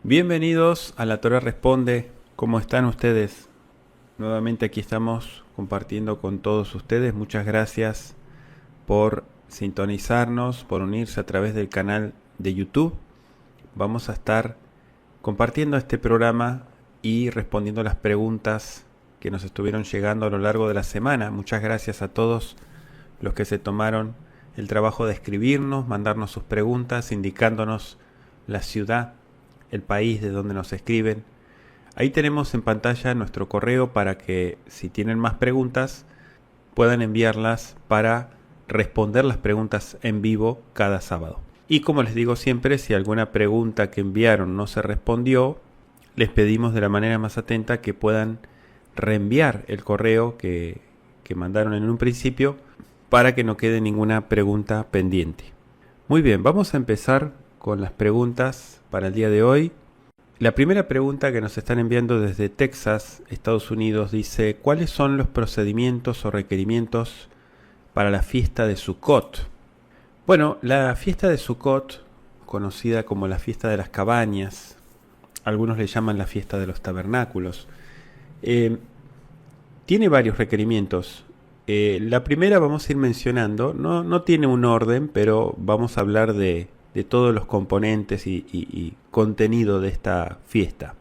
Bienvenidos a La Torá Responde. ¿Cómo están ustedes? Nuevamente aquí estamos compartiendo con todos ustedes. Muchas gracias por sintonizarnos, por unirse a través del canal de YouTube. Vamos a estar compartiendo este programa y respondiendo las preguntas que nos estuvieron llegando a lo largo de la semana. Muchas gracias a todos los que se tomaron el trabajo de escribirnos, mandarnos sus preguntas, indicándonos la ciudad, el país de donde nos escriben. Ahí tenemos en pantalla nuestro correo para que, si tienen más preguntas, puedan enviarlas para responder las preguntas en vivo cada sábado. Y como les digo siempre, si alguna pregunta que enviaron no se respondió, les pedimos de la manera más atenta que puedan reenviar el correo que mandaron en un principio para que no quede ninguna pregunta pendiente. Muy bien, vamos a empezar con las preguntas para el día de hoy. La primera pregunta que nos están enviando desde Texas, Estados Unidos, dice: ¿cuáles son los procedimientos o requerimientos para la fiesta de Sukkot? Bueno, la fiesta de Sukkot, conocida como la fiesta de las cabañas, algunos le llaman la fiesta de los tabernáculos, tiene varios requerimientos. La primera vamos a ir mencionando, no tiene un orden, pero vamos a hablar de todos los componentes y contenido de esta fiesta.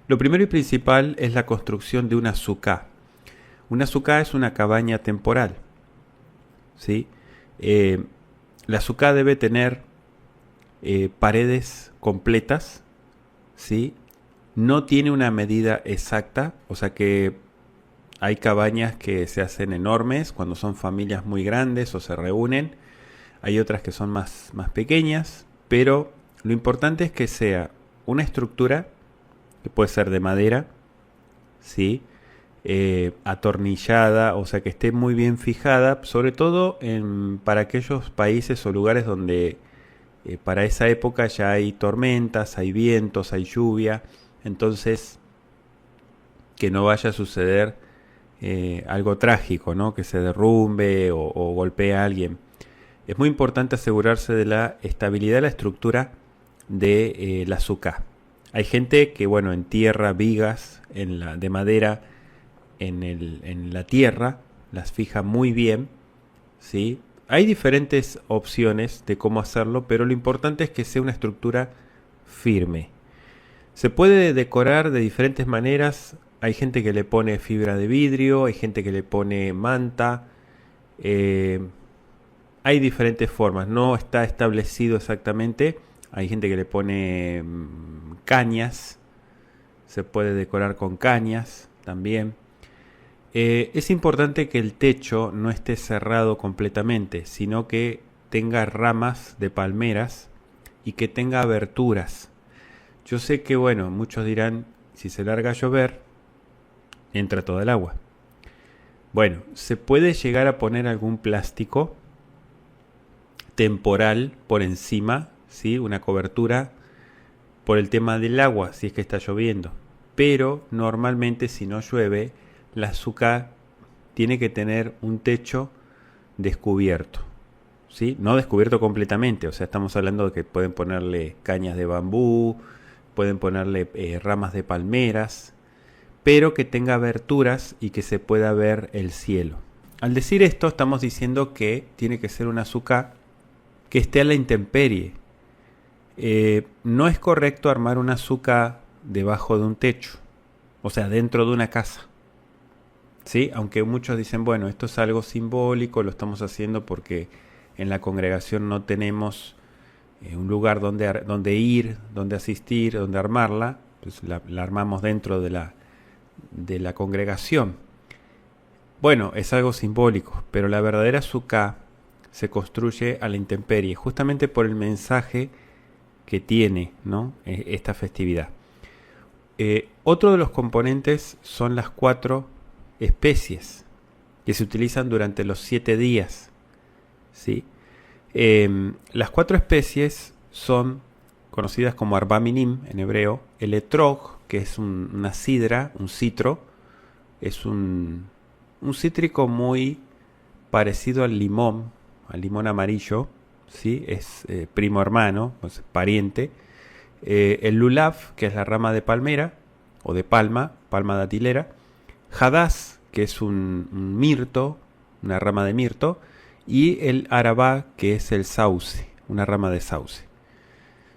Lo primero y principal es la construcción de una sukkah. Una sukkah es una cabaña temporal, ¿sí? La sukkah debe tener paredes completas, ¿sí? No tiene una medida exacta, o sea que hay cabañas que se hacen enormes cuando son familias muy grandes o se reúnen. Hay otras que son más pequeñas, pero lo importante es que sea una estructura que puede ser de madera, ¿sí? Atornillada, o sea que esté muy bien fijada, sobre todo para aquellos países o lugares donde para esa época ya hay tormentas, hay vientos, hay lluvia, entonces que no vaya a suceder algo trágico, ¿no? Que se derrumbe o golpee a alguien. Es muy importante asegurarse de la estabilidad de la estructura de la sukkah. Hay gente que, bueno, entierra vigas de madera en la tierra, las fija muy bien, ¿sí? Hay diferentes opciones de cómo hacerlo, pero lo importante es que sea una estructura firme. Se puede decorar de diferentes maneras. Hay gente que le pone fibra de vidrio, hay gente que le pone manta. Hay diferentes formas, no está establecido exactamente. Hay gente que le pone cañas, se puede decorar con cañas también. Es importante que el techo no esté cerrado completamente, sino que tenga ramas de palmeras y que tenga aberturas. Yo sé que, bueno, muchos dirán, si se larga a llover, entra toda el agua. Bueno, se puede llegar a poner algún plástico temporal por encima, ¿sí? Una cobertura por el tema del agua, si es que está lloviendo. Pero normalmente, si no llueve, la sukkah tiene que tener un techo descubierto, ¿sí? No descubierto completamente, o sea, estamos hablando de que pueden ponerle cañas de bambú, pueden ponerle ramas de palmeras, pero que tenga aberturas y que se pueda ver el cielo. Al decir esto, estamos diciendo que tiene que ser una sukkah que esté a la intemperie. No es correcto armar una sukkah debajo de un techo, o sea, dentro de una casa, ¿sí? Aunque muchos dicen, bueno, esto es algo simbólico, lo estamos haciendo porque en la congregación no tenemos un lugar donde ir, donde asistir, donde armarla, pues la armamos dentro de la congregación. Bueno, es algo simbólico, pero la verdadera Sukkah se construye a la intemperie, justamente por el mensaje que tiene, ¿no? Esta festividad. Otro de los componentes son las 4 especies que se utilizan durante los 7 días, ¿sí? Las 4 especies son conocidas como arba minim en hebreo, el etrog, que es una sidra, un citro, es un cítrico muy parecido al limón amarillo, ¿sí? Es primo hermano, pues, pariente. El lulav, que es la rama de palmera o de palma datilera. Hadás, que es un mirto, una rama de mirto. Y el arabá, que es el sauce, una rama de sauce.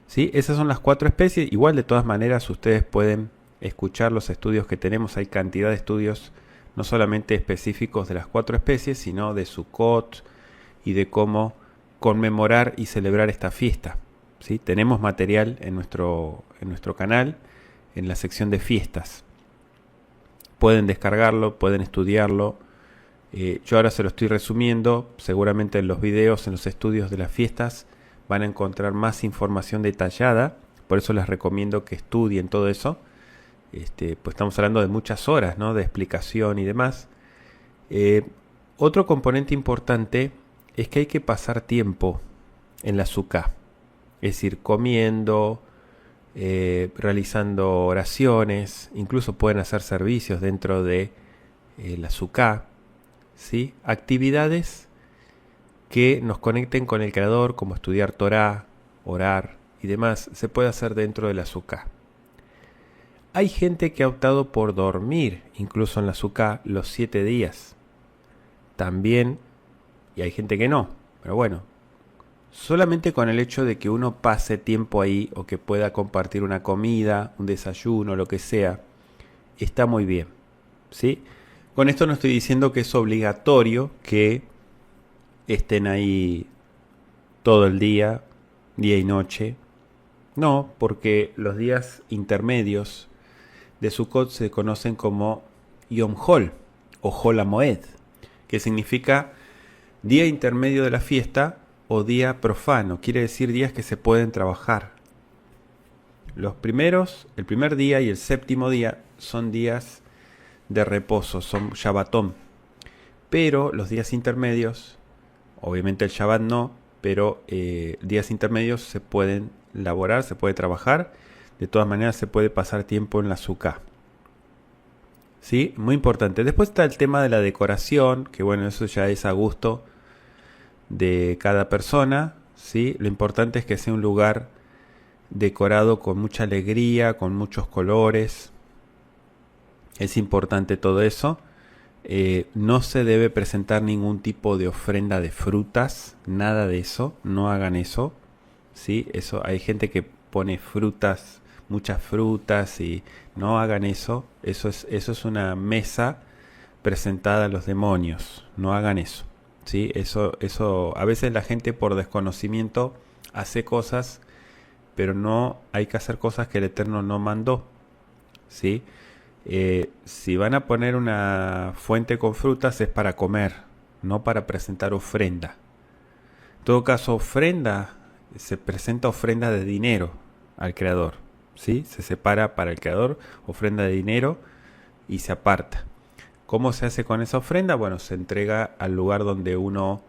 ¿Sí? Esas son las 4 especies. Igual, de todas maneras, ustedes pueden escuchar los estudios que tenemos. Hay cantidad de estudios, no solamente específicos de las 4 especies, sino de Sukkot y de cómo conmemorar y celebrar esta fiesta. ¿Sí? Tenemos material en nuestro canal, en la sección de fiestas. Pueden descargarlo, pueden estudiarlo. Yo ahora se lo estoy resumiendo. Seguramente en los videos, en los estudios de las fiestas, van a encontrar más información detallada. Por eso les recomiendo que estudien todo eso. Pues estamos hablando de muchas horas, ¿no? De explicación y demás. Otro componente importante es que hay que pasar tiempo en la Sukkah. Es decir, comiendo, realizando oraciones, incluso pueden hacer servicios dentro de la Sukkah, ¿sí? Actividades que nos conecten con el Creador, como estudiar Torah, orar y demás, se puede hacer dentro de la Sukkah. Hay gente que ha optado por dormir, incluso en la Sukkah, los 7 días. También, y hay gente que no, pero bueno, solamente con el hecho de que uno pase tiempo ahí o que pueda compartir una comida, un desayuno, lo que sea, está muy bien, ¿sí? Con esto no estoy diciendo que es obligatorio que estén ahí todo el día y noche. No, porque los días intermedios de Sukkot se conocen como Yom Hol o Hol HaMoed, que significa día intermedio de la fiesta o día profano, quiere decir días que se pueden trabajar. El primer día y el séptimo día son días de reposo, son Shabbatón. Pero los días intermedios, obviamente el Shabbat no, pero días intermedios se pueden laborar, se puede trabajar. De todas maneras se puede pasar tiempo en la Sukkah. ¿Sí? Muy importante. Después está el tema de la decoración, que bueno, eso ya es a gusto de cada persona, ¿sí? Lo importante es que sea un lugar decorado con mucha alegría, con muchos colores. Es importante todo eso. No se debe presentar ningún tipo de ofrenda de frutas, nada de eso, no hagan eso, ¿sí? Eso, hay gente que pone frutas, muchas frutas, y no hagan eso. Eso es una mesa presentada a los demonios, no hagan eso. ¿Sí? Eso, a veces la gente por desconocimiento hace cosas, pero no hay que hacer cosas que el Eterno no mandó, ¿sí? Si van a poner una fuente con frutas es para comer, no para presentar ofrenda. En todo caso, se presenta ofrenda de dinero al Creador, ¿sí? Se separa para el Creador ofrenda de dinero y se aparta. ¿Cómo se hace con esa ofrenda? Bueno, se entrega al lugar donde uno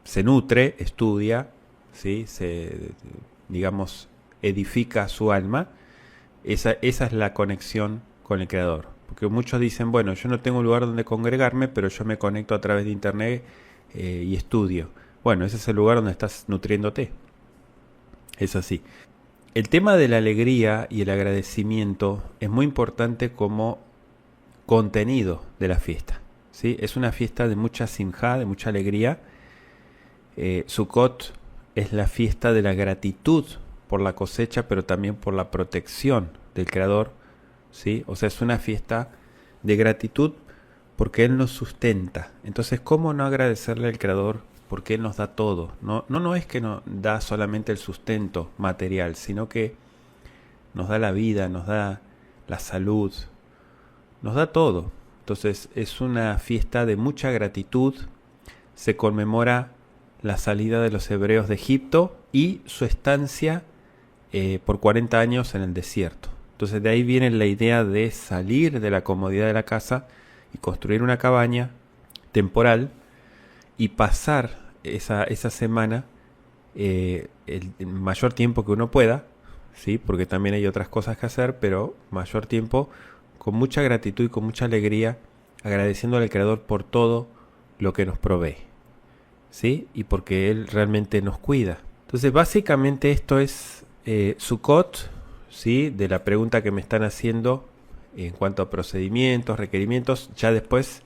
se nutre, estudia, ¿sí? Digamos, edifica su alma. Esa es la conexión con el Creador. Porque muchos dicen, bueno, yo no tengo un lugar donde congregarme, pero yo me conecto a través de internet y estudio. Bueno, ese es el lugar donde estás nutriéndote. Es así. El tema de la alegría y el agradecimiento es muy importante como contenido de la fiesta, ¿sí? Es una fiesta de mucha simjá, de mucha alegría. Sukkot es la fiesta de la gratitud por la cosecha, pero también por la protección del Creador, ¿sí? O sea, es una fiesta de gratitud porque Él nos sustenta. Entonces, ¿cómo no agradecerle al Creador? Porque Él nos da todo. No es que nos da solamente el sustento material, sino que nos da la vida, nos da la salud, nos da todo. Entonces es una fiesta de mucha gratitud. Se conmemora la salida de los hebreos de Egipto y su estancia por 40 años en el desierto. Entonces de ahí viene la idea de salir de la comodidad de la casa y construir una cabaña temporal y pasar esa semana el mayor tiempo que uno pueda, ¿sí? Porque también hay otras cosas que hacer, pero mayor tiempo con mucha gratitud y con mucha alegría, agradeciéndole al Creador por todo lo que nos provee, ¿sí? Y porque Él realmente nos cuida. Entonces básicamente esto es Sukkot, ¿sí? De la pregunta que me están haciendo en cuanto a procedimientos, requerimientos. Ya después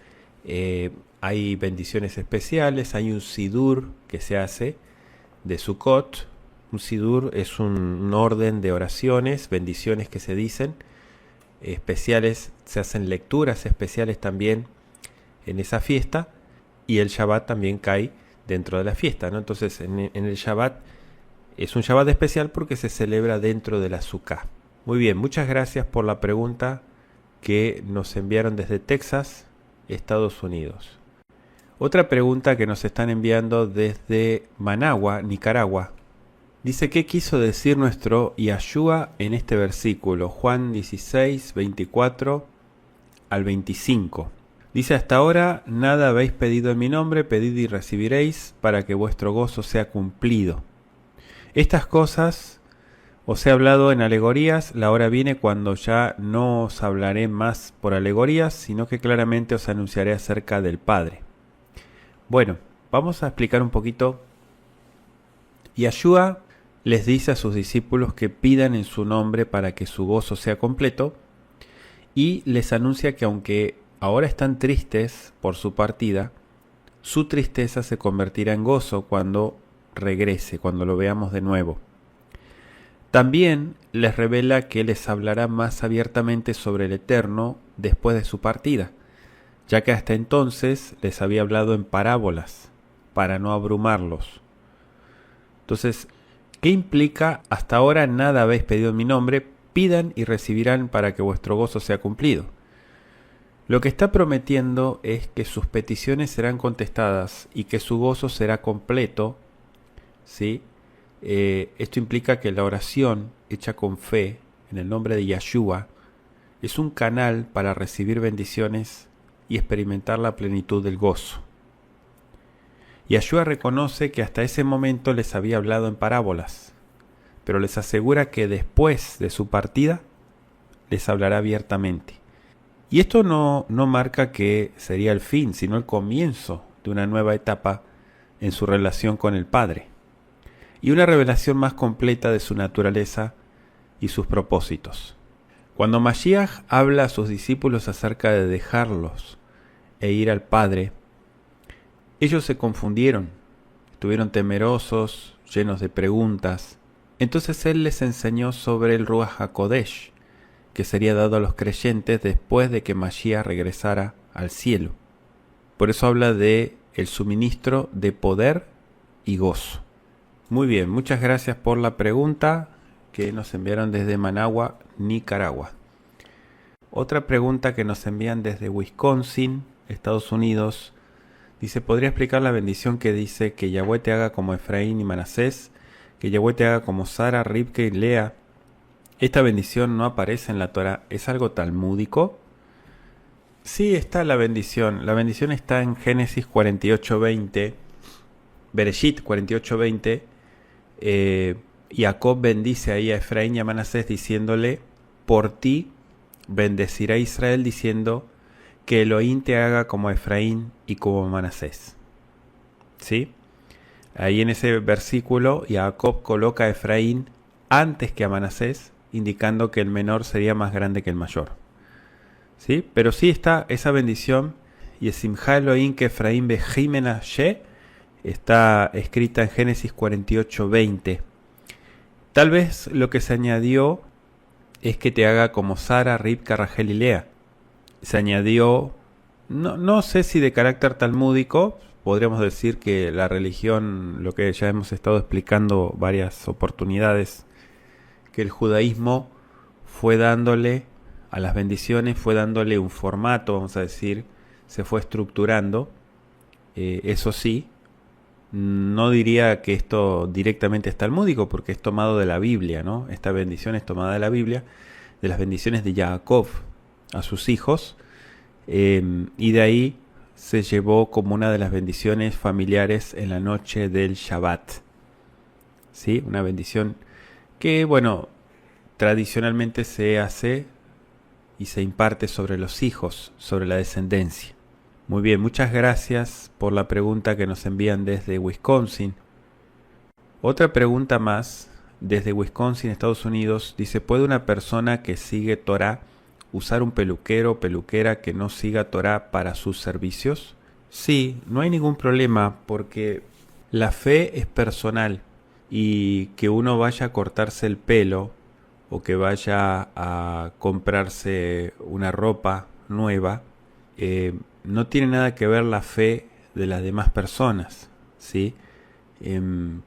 hay bendiciones especiales, hay un sidur que se hace de Sukkot. Un sidur es un orden de oraciones, bendiciones que se dicen, especiales, se hacen lecturas especiales también en esa fiesta, y el Shabbat también cae dentro de la fiesta, ¿no? Entonces en el Shabbat es un Shabbat especial porque se celebra dentro de la Sukkah. Muy bien, muchas gracias por la pregunta que nos enviaron desde Texas, Estados Unidos. Otra pregunta que nos están enviando desde Managua, Nicaragua. Dice, ¿qué quiso decir nuestro Yahshua en este versículo? Juan 16, 24 al 25. Dice, hasta ahora nada habéis pedido en mi nombre, pedid y recibiréis para que vuestro gozo sea cumplido. Estas cosas os he hablado en alegorías, la hora viene cuando ya no os hablaré más por alegorías, sino que claramente os anunciaré acerca del Padre. Bueno, vamos a explicar un poquito. Yahshua les dice a sus discípulos que pidan en su nombre para que su gozo sea completo, y les anuncia que aunque ahora están tristes por su partida, su tristeza se convertirá en gozo cuando regrese, cuando lo veamos de nuevo. También les revela que les hablará más abiertamente sobre el Eterno después de su partida, ya que hasta entonces les había hablado en parábolas, para no abrumarlos. Entonces, ¿qué implica? Hasta ahora nada habéis pedido en mi nombre, pidan y recibirán para que vuestro gozo sea cumplido. Lo que está prometiendo es que sus peticiones serán contestadas y que su gozo será completo, ¿sí? Esto implica que la oración hecha con fe en el nombre de Yahshua es un canal para recibir bendiciones y experimentar la plenitud del gozo. Yahshua reconoce que hasta ese momento les había hablado en parábolas, pero les asegura que después de su partida les hablará abiertamente. Y esto no marca que sería el fin, sino el comienzo de una nueva etapa en su relación con el Padre, y una revelación más completa de su naturaleza y sus propósitos. Cuando Mashiach habla a sus discípulos acerca de dejarlos e ir al Padre, ellos se confundieron, estuvieron temerosos, llenos de preguntas. Entonces Él les enseñó sobre el Ruach HaKodesh, que sería dado a los creyentes después de que Mashiach regresara al cielo. Por eso habla de el suministro de poder y gozo. Muy bien, muchas gracias por la pregunta que nos enviaron desde Managua, Nicaragua. Otra pregunta que nos envían desde Wisconsin, Estados Unidos. Dice, ¿podría explicar la bendición que dice que Yahweh te haga como Efraín y Manasés, que Yahweh te haga como Sara, Ribka y Lea? Esta bendición no aparece en la Torah, ¿es algo talmúdico? Sí, está la bendición. La bendición está en Génesis 48:20, Bereshit 48:20. Jacob bendice ahí a Efraín y a Manasés diciéndole, por ti bendecirá a Israel, diciendo que Elohim te haga como Efraín y como Manasés. ¿Sí? Ahí en ese versículo Jacob coloca a Efraín antes que a Manasés, indicando que el menor sería más grande que el mayor. ¿Sí? Pero sí está esa bendición, y Simcha Elohim que Efraín Bejimen She está escrita en Génesis 48:20. Tal vez lo que se añadió es que te haga como Sara, Ribka, Rachel y Lea. Se añadió, no sé si de carácter talmúdico, podríamos decir que la religión, lo que ya hemos estado explicando varias oportunidades, que el judaísmo fue dándole a las bendiciones fue dándole un formato, vamos a decir, se fue estructurando. Eso sí, no diría que esto directamente es talmúdico porque es tomado de la Biblia, ¿no? Esta bendición es tomada de la Biblia, de las bendiciones de Jacob a sus hijos, y de ahí se llevó como una de las bendiciones familiares en la noche del Shabbat. ¿Sí? Una bendición que, bueno, tradicionalmente se hace y se imparte sobre los hijos, sobre la descendencia. Muy bien, muchas gracias por la pregunta que nos envían desde Wisconsin. Otra pregunta más, desde Wisconsin, Estados Unidos, dice, ¿puede una persona que sigue Torah usar un peluquero o peluquera que no siga Torah para sus servicios? Sí, no hay ningún problema porque la fe es personal y que uno vaya a cortarse el pelo o que vaya a comprarse una ropa nueva, no tiene nada que ver la fe de las demás personas, ¿sí?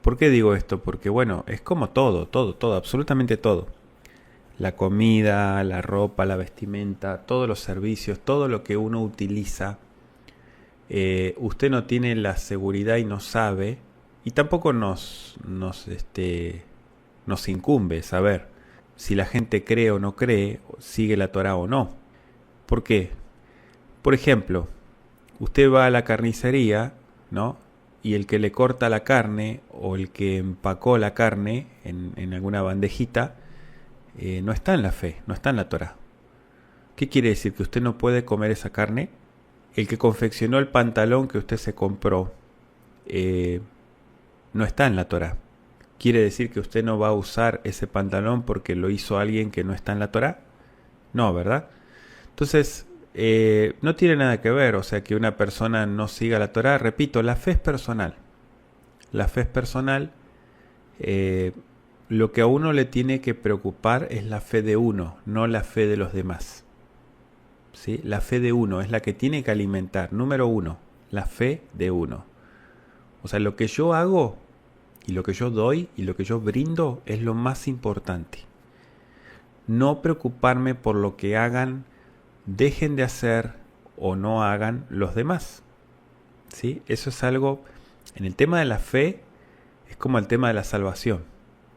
¿Por qué digo esto? Porque bueno, es como todo, absolutamente todo. La comida, la ropa, la vestimenta, todos los servicios, todo lo que uno utiliza, usted no tiene la seguridad y no sabe, y tampoco nos incumbe saber si la gente cree o no cree, sigue la Torá o no. ¿Por qué? Por ejemplo, usted va a la carnicería, ¿no? Y el que le corta la carne o el que empacó la carne en alguna bandejita, no está en la fe, no está en la Torá. ¿Qué quiere decir? ¿Que usted no puede comer esa carne? El que confeccionó el pantalón que usted se compró, no está en la Torá. ¿Quiere decir que usted no va a usar ese pantalón porque lo hizo alguien que no está en la Torá? No, ¿verdad? Entonces, no tiene nada que ver, o sea, que una persona no siga la Torá. Repito, la fe es personal. La fe es personal. Lo que a uno le tiene que preocupar es la fe de uno, no la fe de los demás. ¿Sí? La fe de uno es la que tiene que alimentar. Número uno, la fe de uno. O sea, lo que yo hago y lo que yo doy y lo que yo brindo es lo más importante. No preocuparme por lo que hagan, dejen de hacer o no hagan los demás. ¿Sí? Eso es algo, en el tema de la fe, es como el tema de la salvación,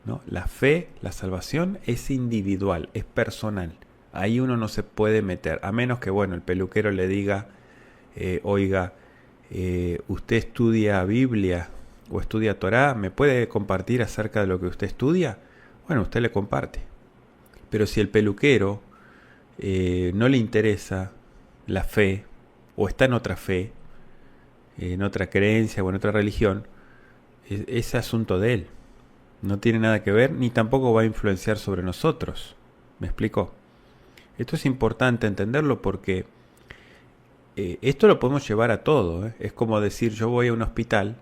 ¿no? La fe, la salvación es individual, es personal. Ahí uno no se puede meter, a menos que, bueno, el peluquero le diga, oiga, usted estudia Biblia o estudia Torá, ¿me puede compartir acerca de lo que usted estudia? Bueno, usted le comparte. Pero si el peluquero no le interesa la fe, o está en otra fe, en otra creencia o en otra religión, ese asunto de él. No tiene nada que ver, ni tampoco va a influenciar sobre nosotros. ¿Me explico? Esto es importante entenderlo porque esto lo podemos llevar a todo. Es como decir, yo voy a un hospital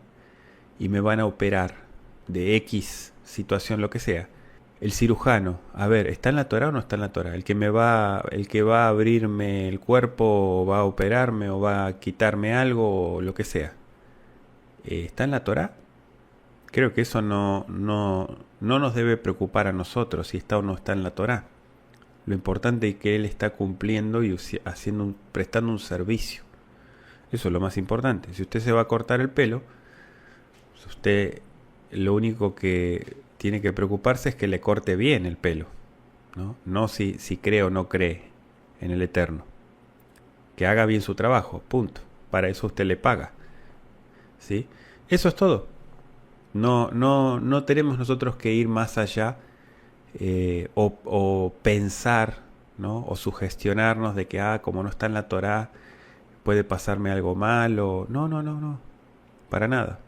y me van a operar de X situación, lo que sea. El cirujano, a ver, ¿está en la Torá o no está en la Torá? El que va a abrirme el cuerpo, o va a operarme, o va a quitarme algo, o lo que sea, ¿está en la Torá? Creo que eso no nos debe preocupar a nosotros si está o no está en la Torá. Lo importante es que él está cumpliendo y prestando un servicio. Eso es lo más importante. Si usted se va a cortar el pelo, usted lo único que tiene que preocuparse es que le corte bien el pelo, ¿no? No si cree o no cree en el Eterno. Que haga bien su trabajo, punto. Para eso usted le paga. ¿Sí? Eso es todo. No tenemos nosotros que ir más allá o pensar, ¿no? O sugestionarnos de que como no está en la Torá puede pasarme algo malo. No, para nada.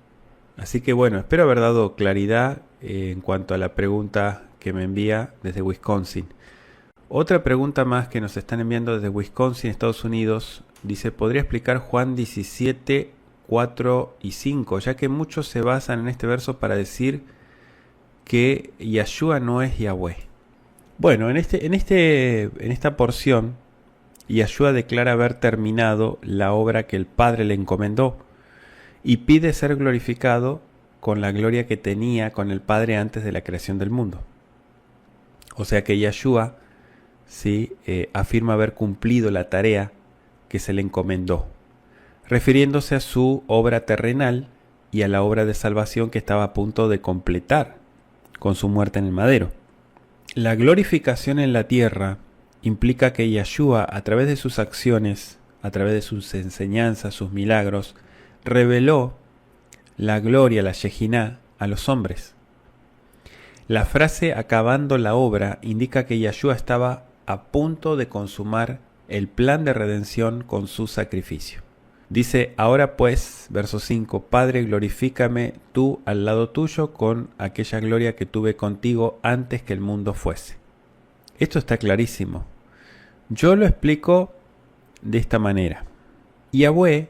Así que bueno, espero haber dado claridad en cuanto a la pregunta que me envía desde Wisconsin. Otra pregunta más que nos están enviando desde Wisconsin, Estados Unidos, dice, ¿podría explicar Juan 17, 4 y 5? Ya que muchos se basan en este verso para decir que Yahshua no es Yahweh. Bueno, en esta porción, Yahshua declara haber terminado la obra que el Padre le encomendó y pide ser glorificado con la gloria que tenía con el Padre antes de la creación del mundo. O sea que Yahshua ¿sí? Afirma haber cumplido la tarea que se le encomendó, refiriéndose a su obra terrenal y a la obra de salvación que estaba a punto de completar con su muerte en el madero. La glorificación en la tierra implica que Yeshua, a través de sus acciones, a través de sus enseñanzas, sus milagros, reveló la gloria, la Shejiná, a los hombres. La frase acabando la obra indica que Yeshua estaba a punto de consumar el plan de redención con su sacrificio. Dice, ahora pues, verso 5, Padre, glorifícame tú al lado tuyo con aquella gloria que tuve contigo antes que el mundo fuese. Esto está clarísimo. Yo lo explico de esta manera. Yahweh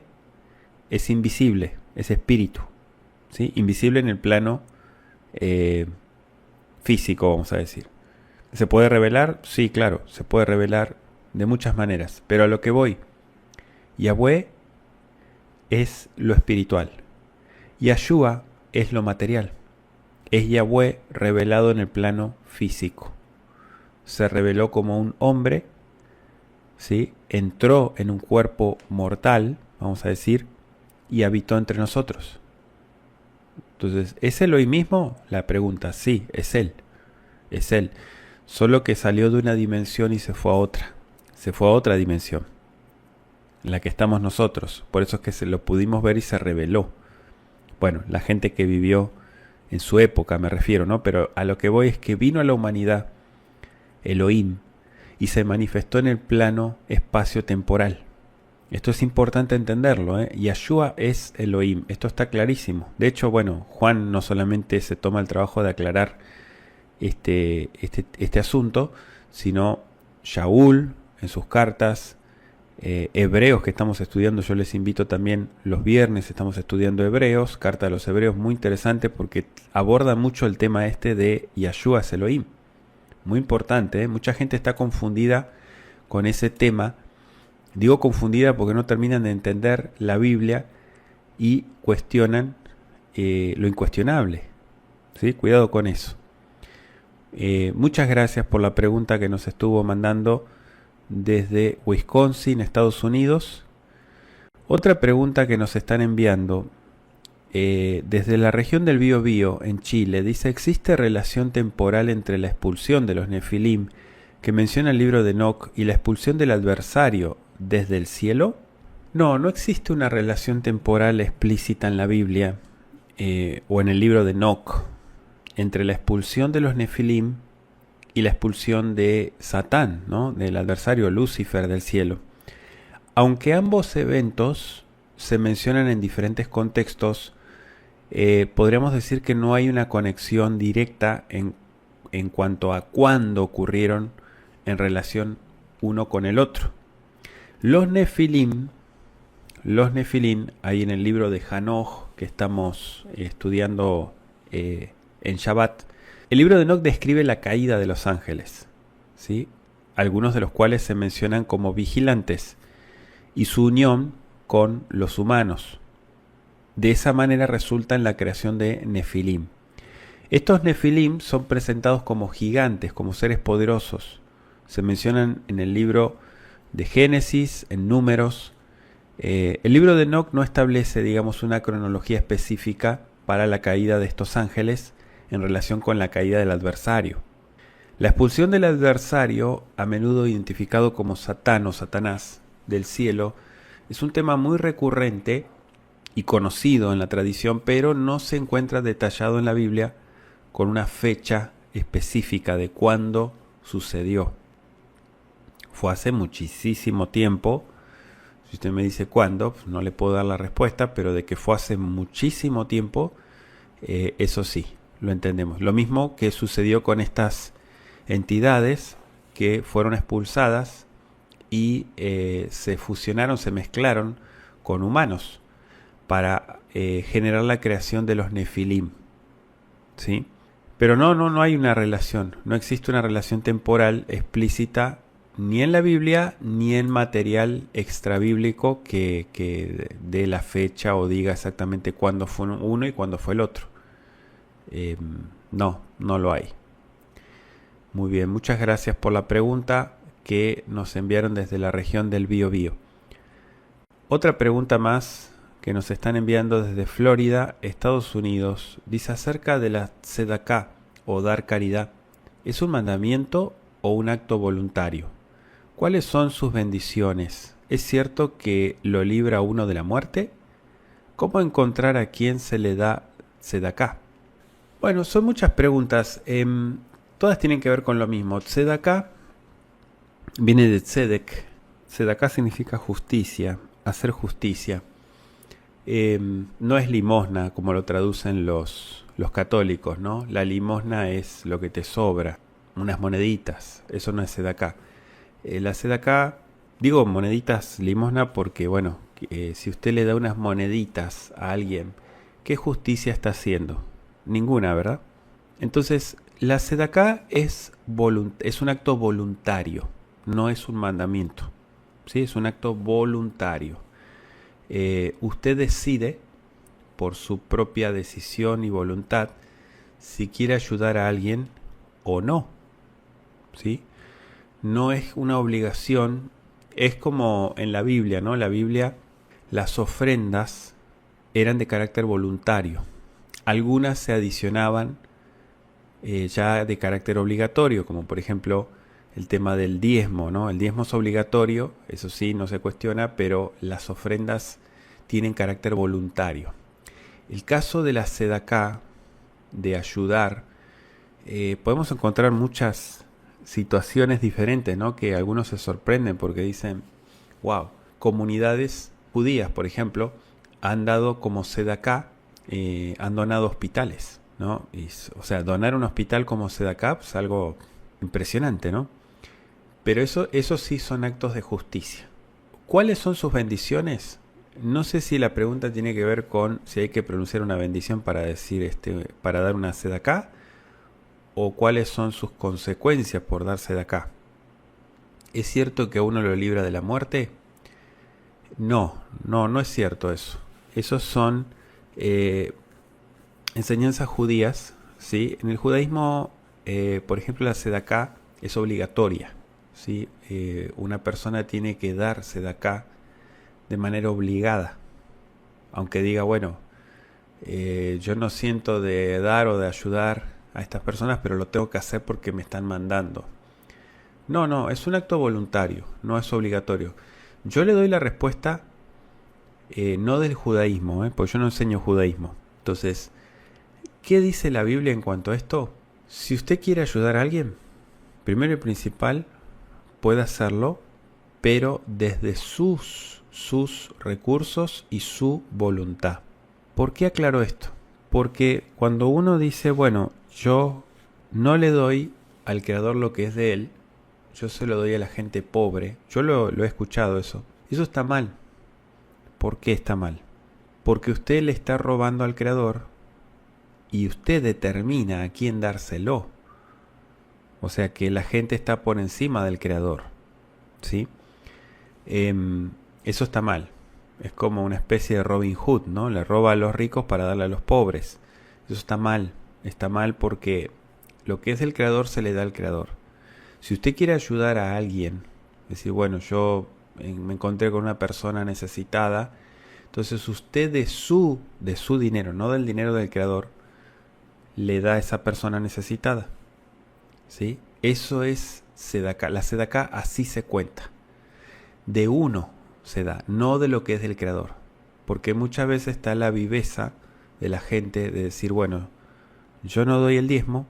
es invisible, es espíritu, ¿sí? Invisible en el plano físico, vamos a decir. ¿Se puede revelar? Sí, claro, se puede revelar de muchas maneras. Pero a lo que voy, Yahweh es lo espiritual. Yeshua es lo material. Es Yahweh revelado en el plano físico. Se reveló como un hombre, ¿sí? Entró en un cuerpo mortal, vamos a decir, y habitó entre nosotros. Entonces, ¿es Elohim mismo? La pregunta, sí, es Él. Es Él. Solo que salió de una dimensión y se fue a otra. Se fue a otra dimensión, en la que estamos nosotros. Por eso es que se lo pudimos ver y se reveló. Bueno, la gente que vivió en su época, me refiero, ¿no? Pero a lo que voy es que vino a la humanidad Elohim y se manifestó en el plano espacio-temporal. Esto es importante entenderlo, ¿eh? Yeshua es Elohim, esto está clarísimo. De hecho, bueno, Juan no solamente se toma el trabajo de aclarar este asunto, sino Shaul en sus cartas, Hebreos que estamos estudiando, yo les invito también los viernes, estamos estudiando Hebreos, carta de los Hebreos, muy interesante porque aborda mucho el tema de Yeshua es Elohim. Muy importante, ¿eh? Mucha gente está confundida con ese tema. Digo confundida porque no terminan de entender la Biblia y cuestionan lo incuestionable, ¿sí? Cuidado con eso. Muchas gracias por la pregunta que nos estuvo mandando desde Wisconsin, Estados Unidos. Otra pregunta que nos están enviando desde la región del Biobío, en Chile, dice, ¿existe relación temporal entre la expulsión de los Nefilim que menciona el libro de Enoc y la expulsión del adversario desde el cielo? No, no existe una relación temporal explícita en la Biblia o en el libro de Enoc entre la expulsión de los Nefilim y la expulsión de Satán, ¿no? Del adversario Lucifer del cielo. Aunque ambos eventos se mencionan en diferentes contextos, podríamos decir que no hay una conexión directa en cuanto a cuándo ocurrieron en relación uno con el otro. Los Nefilim, ahí en el libro de Hanoch que estamos estudiando en Shabbat, el libro de Enoc describe la caída de los ángeles, ¿sí? Algunos de los cuales se mencionan como vigilantes, y su unión con los humanos. De esa manera resulta en la creación de Nefilim. Estos Nefilim son presentados como gigantes, como seres poderosos. Se mencionan en el libro de Génesis, en Números. El libro de Enoc no establece, digamos, una cronología específica para la caída de estos ángeles en relación con la caída del adversario. La expulsión del adversario, a menudo identificado como Satán o Satanás del cielo, es un tema muy recurrente y conocido en la tradición, pero no se encuentra detallado en la Biblia con una fecha específica de cuándo sucedió. Fue hace muchísimo tiempo. Si usted me dice cuándo, pues no le puedo dar la respuesta, pero de que fue hace muchísimo tiempo, eso sí, lo entendemos. Lo mismo que sucedió con estas entidades que fueron expulsadas y se fusionaron, se mezclaron con humanos para generar la creación de los Nefilim, ¿sí? Pero no hay una relación, no existe una relación temporal explícita ni en la Biblia ni en material extrabíblico que dé la fecha o diga exactamente cuándo fue uno y cuándo fue el otro. No lo hay. Muy bien, muchas gracias por la pregunta. que nos enviaron desde la región del Biobío. Otra pregunta más que nos están enviando desde Florida, Estados Unidos, dice acerca de la tzedaká o dar caridad. ¿Es un mandamiento o un acto voluntario? ¿Cuáles son sus bendiciones? ¿Es cierto que lo libra uno de la muerte? ¿Cómo encontrar a quien se le da tzedaká? Bueno, son muchas preguntas. Todas tienen que ver con lo mismo. Tzedaká viene de tzedek. Tzedaká significa justicia, hacer justicia. No es limosna como lo traducen los católicos, ¿no? La limosna es lo que te sobra, unas moneditas. Eso no es tzedaká. La tzedaká, digo moneditas limosna porque, bueno, si usted le da unas moneditas a alguien, ¿qué justicia está haciendo? Ninguna, ¿verdad? Entonces, la tzedaká es un acto voluntario, no es un mandamiento. ¿Sí? Es un acto voluntario. Usted decide, por su propia decisión y voluntad, si quiere ayudar a alguien o no. ¿Sí? No es una obligación, es como en la Biblia, ¿no? La Biblia, las ofrendas eran de carácter voluntario. Algunas se adicionaban ya de carácter obligatorio, como por ejemplo el tema del diezmo, ¿no? El diezmo es obligatorio, eso sí, no se cuestiona, pero las ofrendas tienen carácter voluntario. El caso de la tzedaká, de ayudar, podemos encontrar muchas situaciones diferentes, ¿no? Que algunos se sorprenden porque dicen, wow, comunidades judías, por ejemplo, han dado como tzedaká, han donado hospitales, ¿no? O sea, donar un hospital como tzedaká es algo impresionante, ¿no? Pero eso sí son actos de justicia. ¿Cuáles son sus bendiciones? No sé si la pregunta tiene que ver con si hay que pronunciar una bendición para decir para dar una tzedaká, o cuáles son sus consecuencias por dar tzedaká. ¿Es cierto que uno lo libra de la muerte? No es cierto eso. Esos son enseñanzas judías, ¿sí? En el judaísmo, por ejemplo, la tzedaká es obligatoria, ¿sí? Una persona tiene que dar tzedaká de manera obligada, aunque diga, bueno, yo no siento de dar o de ayudar a estas personas, pero lo tengo que hacer porque me están mandando. No, es un acto voluntario, no es obligatorio. Yo le doy la respuesta no del judaísmo, porque yo no enseño judaísmo. Entonces, ¿qué dice la Biblia en cuanto a esto? Si usted quiere ayudar a alguien, primero y principal, puede hacerlo, pero desde sus recursos y su voluntad. ¿Por qué aclaro esto? Porque cuando uno dice, bueno, yo no le doy al Creador lo que es de Él, yo se lo doy a la gente pobre, yo lo he escuchado eso. Eso está mal. ¿Por qué está mal? Porque usted le está robando al Creador y usted determina a quién dárselo. O sea que la gente está por encima del Creador, ¿sí? Eso está mal. Es como una especie de Robin Hood, ¿no? Le roba a los ricos para darle a los pobres. Eso está mal. Está mal porque lo que es del Creador se le da al Creador. Si usted quiere ayudar a alguien, decir, bueno, yo me encontré con una persona necesitada, entonces usted de su dinero, no del dinero del Creador, le da a esa persona necesitada, ¿sí? Eso es tzedaká. La tzedaká así se cuenta. De uno se da, no de lo que es del Creador. Porque muchas veces está la viveza de la gente de decir, bueno, yo no doy el diezmo,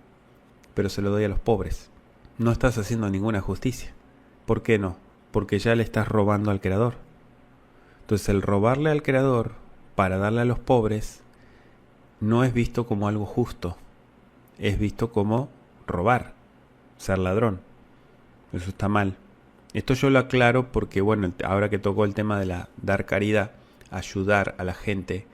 pero se lo doy a los pobres. No estás haciendo ninguna justicia. ¿Por qué no? Porque ya le estás robando al Creador. Entonces el robarle al Creador para darle a los pobres no es visto como algo justo. Es visto como robar, ser ladrón. Eso está mal. Esto yo lo aclaro porque, bueno, ahora que tocó el tema de la dar caridad, ayudar a la gente,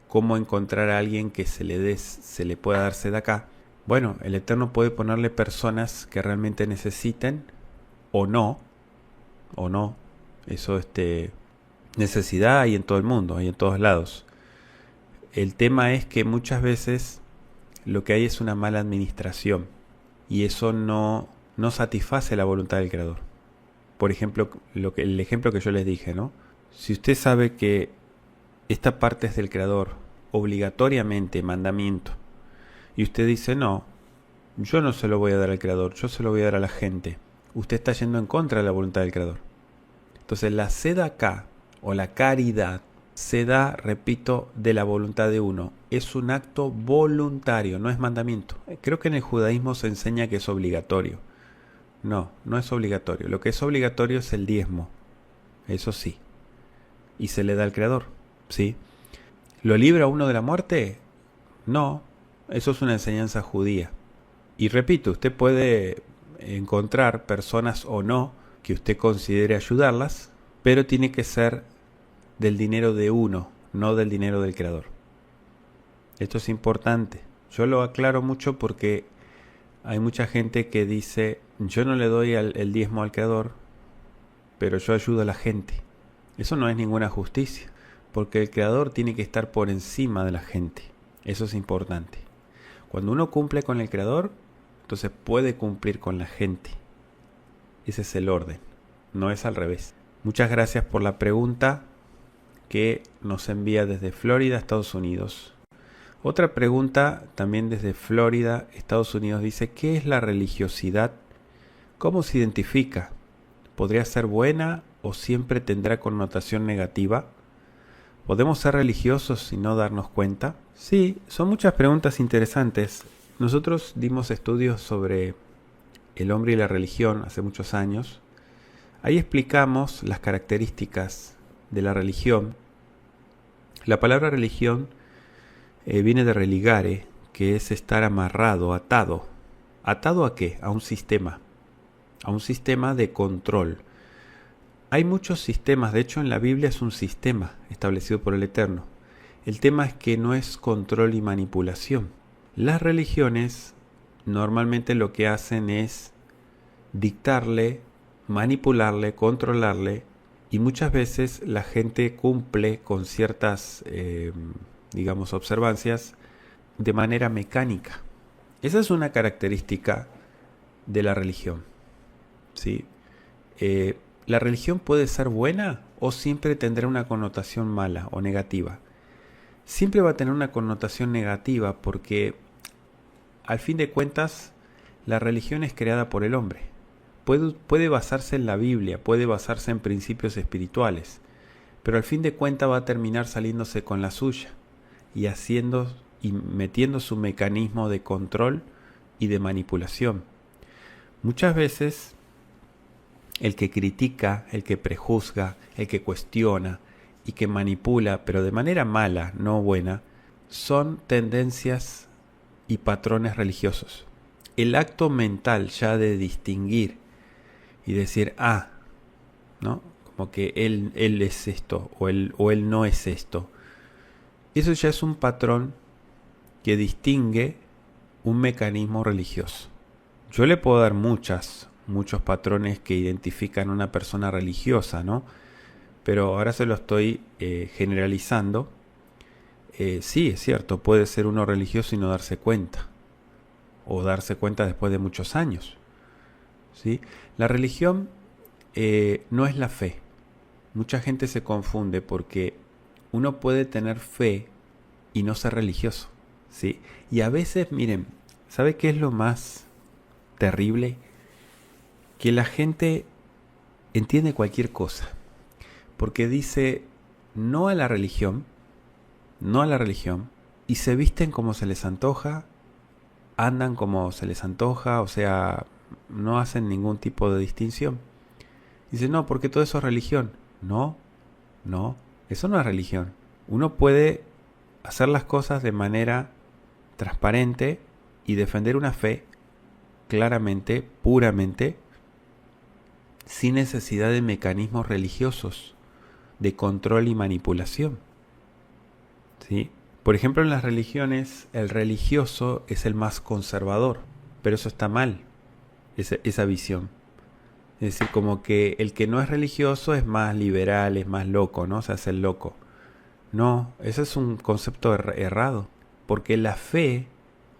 cómo encontrar a alguien que se le pueda dar tzedaká. Bueno, el Eterno puede ponerle personas que realmente necesiten o no. Eso necesidad hay en todo el mundo, hay en todos lados. El tema es que muchas veces lo que hay es una mala administración y eso no satisface la voluntad del Creador. por ejemplo, el ejemplo que yo les dije, ¿no? Si usted sabe que esta parte es del Creador, obligatoriamente, mandamiento, y usted dice, no, yo no se lo voy a dar al Creador, yo se lo voy a dar a la gente. Usted está yendo en contra de la voluntad del Creador. Entonces la sedacá o la caridad se da, repito, de la voluntad de uno. Es un acto voluntario, no es mandamiento. Creo que en el judaísmo se enseña que es obligatorio. No, no es obligatorio. Lo que es obligatorio es el diezmo. Eso sí. Y se le da al Creador. ¿Sí? ¿Lo libra uno de la muerte? No. Eso es una enseñanza judía. Y repito, usted puede encontrar personas o no que usted considere ayudarlas, pero tiene que ser del dinero de uno, no del dinero del Creador. Esto es importante. Yo lo aclaro mucho porque hay mucha gente que dice, yo no le doy el diezmo al Creador, pero yo ayudo a la gente. Eso no es ninguna justicia, porque el Creador tiene que estar por encima de la gente. Eso es importante. Cuando uno cumple con el Creador, entonces puede cumplir con la gente. Ese es el orden, no es al revés. Muchas gracias por la pregunta que nos envía desde Florida, Estados Unidos. Otra pregunta también desde Florida, Estados Unidos, dice, ¿qué es la religiosidad? ¿Cómo se identifica? ¿Podría ser buena o siempre tendrá connotación negativa? ¿Podemos ser religiosos y no darnos cuenta? Sí, son muchas preguntas interesantes. Nosotros dimos estudios sobre el hombre y la religión hace muchos años. Ahí explicamos las características de la religión. La palabra religión viene de religare, que es estar amarrado, atado. ¿Atado a qué? A un sistema de control. Hay muchos sistemas, de hecho en la Biblia es un sistema establecido por el Eterno. El tema es que no es control y manipulación. Las religiones normalmente lo que hacen es dictarle, manipularle, controlarle, y muchas veces la gente cumple con ciertas, observancias de manera mecánica. Esa es una característica de la religión, ¿sí? La religión puede ser buena o siempre tendrá una connotación mala o negativa. Siempre va a tener una connotación negativa porque, al fin de cuentas, la religión es creada por el hombre. Puede basarse en la Biblia, puede basarse en principios espirituales, pero al fin de cuentas va a terminar saliéndose con la suya y haciendo y metiendo su mecanismo de control y de manipulación. Muchas veces el que critica, el que prejuzga, el que cuestiona y que manipula, pero de manera mala, no buena, son tendencias y patrones religiosos. El acto mental ya de distinguir y decir, ¿no? Como que él es esto o él no es esto. Eso ya es un patrón que distingue un mecanismo religioso. Yo le puedo dar muchos patrones que identifican a una persona religiosa, ¿no? Pero ahora se lo estoy generalizando. Sí, es cierto, puede ser uno religioso y no darse cuenta. O darse cuenta después de muchos años, ¿sí? La religión no es la fe. Mucha gente se confunde porque uno puede tener fe y no ser religioso, ¿sí? Y a veces, miren, ¿sabe qué es lo más terrible? Que la gente entiende cualquier cosa. Porque dice no a la religión, y se visten como se les antoja, andan como se les antoja, o sea, no hacen ningún tipo de distinción. Dice, no, porque todo eso es religión. No, eso no es religión. Uno puede hacer las cosas de manera transparente y defender una fe claramente, puramente, sin necesidad de mecanismos religiosos de control y manipulación, ¿sí? Por ejemplo, en las religiones, el religioso es el más conservador, pero eso está mal, esa visión. Es decir, como que el que no es religioso es más liberal, es más loco, ¿no? Se hace el loco. No, ese es un concepto errado, porque la fe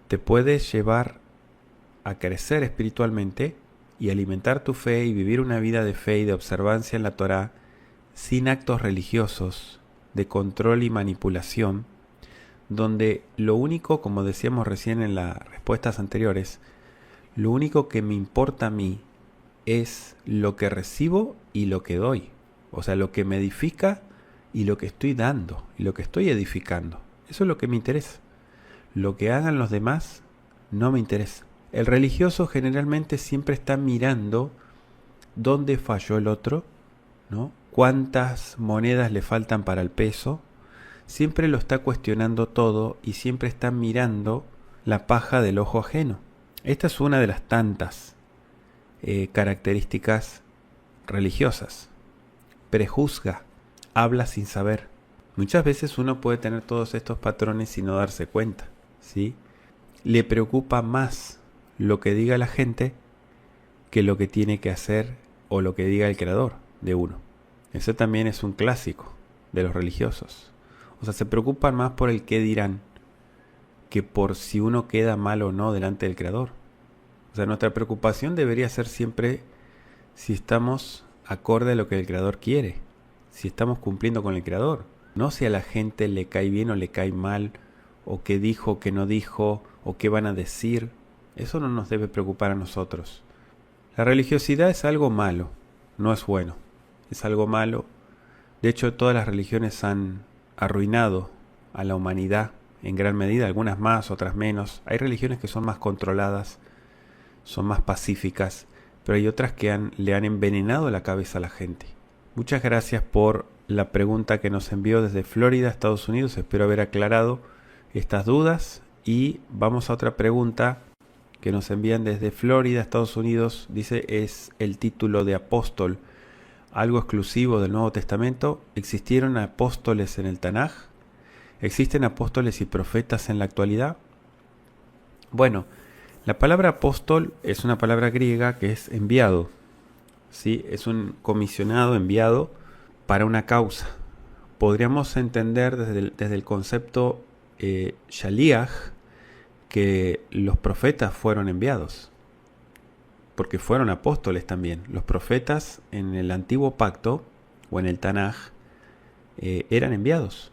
te puede llevar a crecer espiritualmente y alimentar tu fe y vivir una vida de fe y de observancia en la Torá sin actos religiosos, de control y manipulación, donde lo único, como decíamos recién en las respuestas anteriores, lo único que me importa a mí es lo que recibo y lo que doy. O sea, lo que me edifica y lo que estoy dando y lo que estoy edificando. Eso es lo que me interesa. Lo que hagan los demás no me interesa. El religioso generalmente siempre está mirando dónde falló el otro, ¿no? Cuántas monedas le faltan para el peso. Siempre lo está cuestionando todo y siempre está mirando la paja del ojo ajeno. Esta es una de las tantas características religiosas. Prejuzga, habla sin saber. Muchas veces uno puede tener todos estos patrones y no darse cuenta, ¿sí? Le preocupa más lo que diga la gente que lo que tiene que hacer o lo que diga el creador de uno. Eso también es un clásico de los religiosos. O sea, se preocupan más por el qué dirán que por si uno queda mal o no delante del creador. O sea, nuestra preocupación debería ser siempre si estamos acorde a lo que el creador quiere, si estamos cumpliendo con el creador, no si a la gente le cae bien o le cae mal, o qué dijo o qué no dijo, o qué van a decir. Eso no nos debe preocupar a nosotros. La religiosidad es algo malo, no es bueno, es algo malo. De hecho, todas las religiones han arruinado a la humanidad en gran medida, algunas más, otras menos. Hay religiones que son más controladas, son más pacíficas, pero hay otras que le han envenenado la cabeza a la gente. Muchas gracias por la pregunta que nos envió desde Florida, Estados Unidos. Espero haber aclarado estas dudas. Y vamos a otra pregunta que nos envían desde Florida, Estados Unidos. Dice, ¿es el título de apóstol algo exclusivo del Nuevo Testamento? ¿Existieron apóstoles en el Tanaj? ¿Existen apóstoles y profetas en la actualidad? Bueno, la palabra apóstol es una palabra griega que es enviado, ¿sí? Es un comisionado enviado para una causa. Podríamos entender desde el concepto shaliach que los profetas fueron enviados, porque fueron apóstoles también. Los profetas en el antiguo pacto o en el Tanaj eran enviados.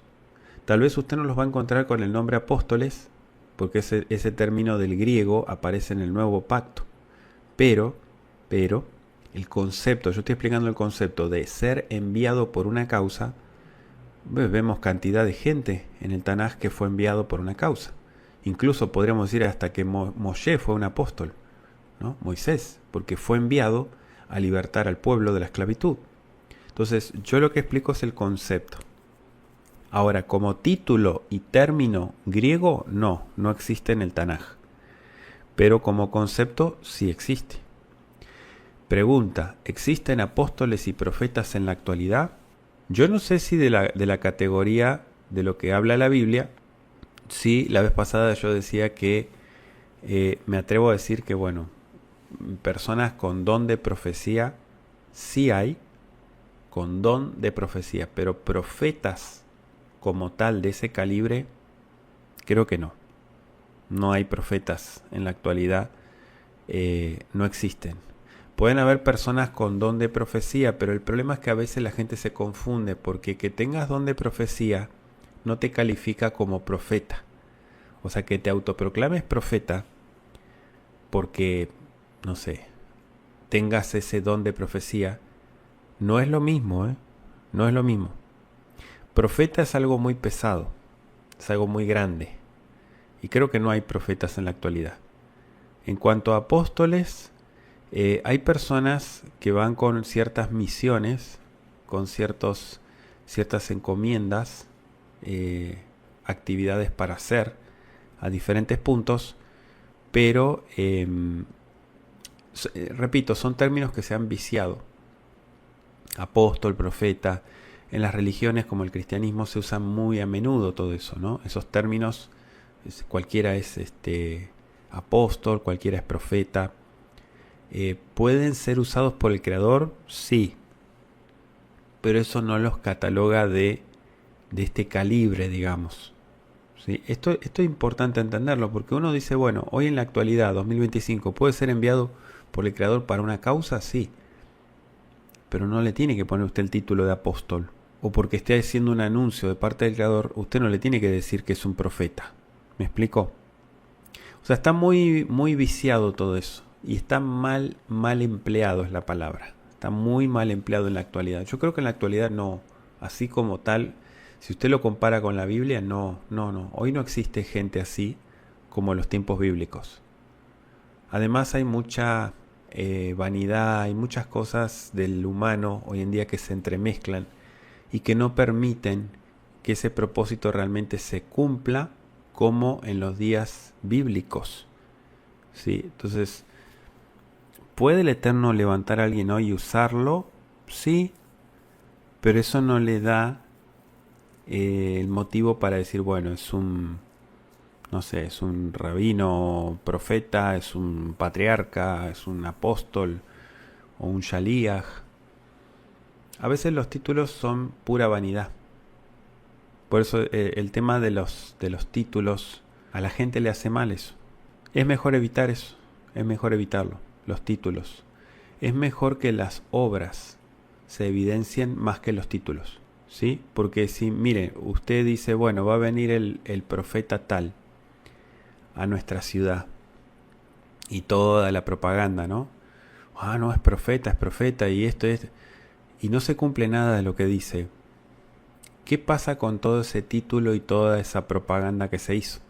Tal vez usted no los va a encontrar con el nombre apóstoles, porque ese término del griego aparece en el nuevo pacto. Pero, el concepto, yo estoy explicando el concepto de ser enviado por una causa. Vemos cantidad de gente en el Tanaj que fue enviado por una causa. Incluso podríamos decir hasta que Moshe fue un apóstol, ¿no? Moisés, porque fue enviado a libertar al pueblo de la esclavitud. Entonces, yo lo que explico es el concepto. Ahora, como título y término griego, no existe en el Tanaj. Pero como concepto, sí existe. Pregunta, ¿existen apóstoles y profetas en la actualidad? Yo no sé si de la categoría de lo que habla la Biblia. Sí, la vez pasada yo decía que me atrevo a decir que, bueno, personas con don de profecía sí hay, con don de profecía, pero profetas como tal de ese calibre, creo que no. No hay profetas en la actualidad, no existen. Pueden haber personas con don de profecía, pero el problema es que a veces la gente se confunde, porque que tengas don de profecía no te califica como profeta. O sea, que te autoproclames profeta porque, no sé, tengas ese don de profecía, no es lo mismo, ¿eh? No es lo mismo. Profeta es algo muy pesado, es algo muy grande, y creo que no hay profetas en la actualidad. En cuanto a apóstoles, hay personas que van con ciertas misiones, con ciertas encomiendas, actividades para hacer a diferentes puntos, pero repito, son términos que se han viciado. Apóstol, profeta. En las religiones como el cristianismo se usa muy a menudo todo eso, ¿no? Esos términos, cualquiera es apóstol, cualquiera es profeta. ¿Pueden ser usados por el Creador? Sí. Pero eso no los cataloga de este calibre, digamos. ¿Sí? Esto es importante entenderlo, porque uno dice, bueno, hoy en la actualidad, 2025, ¿puede ser enviado por el Creador para una causa, sí. Pero no le tiene que poner usted el título de apóstol. O porque esté haciendo un anuncio de parte del Creador, usted no le tiene que decir que es un profeta. ¿Me explico? O sea, está muy, muy viciado todo eso. Y está mal empleado es la palabra. Está muy mal empleado en la actualidad. Yo creo que en la actualidad no. Así como tal, si usted lo compara con la Biblia, no. Hoy no existe gente así como en los tiempos bíblicos. Además hay mucha vanidad, hay muchas cosas del humano hoy en día que se entremezclan y que no permiten que ese propósito realmente se cumpla como en los días bíblicos. ¿Sí? Entonces, ¿puede el Eterno levantar a alguien hoy y usarlo? Sí, pero eso no le da el motivo para decir, bueno, es un, no sé, es un rabino, profeta, es un patriarca, es un apóstol o un shaliach. A veces los títulos son pura vanidad. Por eso el tema de los títulos, a la gente le hace mal eso. Es mejor evitar eso, es mejor evitarlo, los títulos. Es mejor que las obras se evidencien más que los títulos, ¿sí? Porque si, mire, usted dice, bueno, va a venir el profeta tal a nuestra ciudad y toda la propaganda, ¿no? Ah, no, es profeta y esto es... Y no se cumple nada de lo que dice. ¿Qué pasa con todo ese título y toda esa propaganda que se hizo?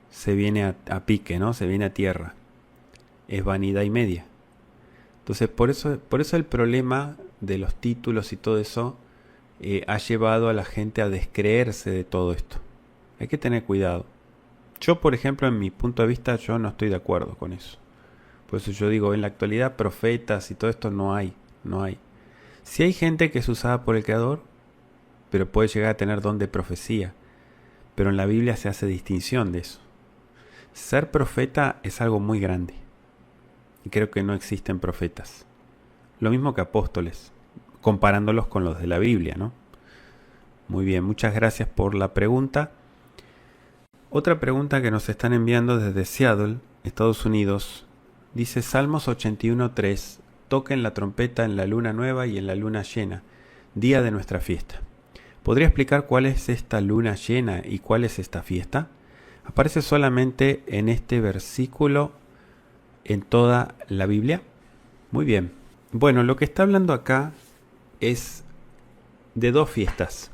Se viene a pique, ¿no? Se viene a tierra. Es vanidad y media. Entonces, por eso el problema de los títulos y todo eso ha llevado a la gente a descreerse de todo esto. Hay que tener cuidado. Yo, por ejemplo, en mi punto de vista, yo no estoy de acuerdo con eso. Por eso yo digo, en la actualidad, profetas y todo esto no hay. Si hay gente que es usada por el Creador, pero puede llegar a tener don de profecía. Pero en la Biblia se hace distinción de eso. Ser profeta es algo muy grande. Y creo que no existen profetas. Lo mismo que apóstoles, comparándolos con los de la Biblia, ¿no? Muy bien, muchas gracias por la pregunta. Otra pregunta que nos están enviando desde Seattle, Estados Unidos, dice Salmos 81:3, toquen la trompeta en la luna nueva y en la luna llena, día de nuestra fiesta. ¿Podría explicar cuál es esta luna llena y cuál es esta fiesta? Aparece solamente en este versículo en toda la Biblia. Muy bien. Bueno, lo que está hablando acá es de dos fiestas.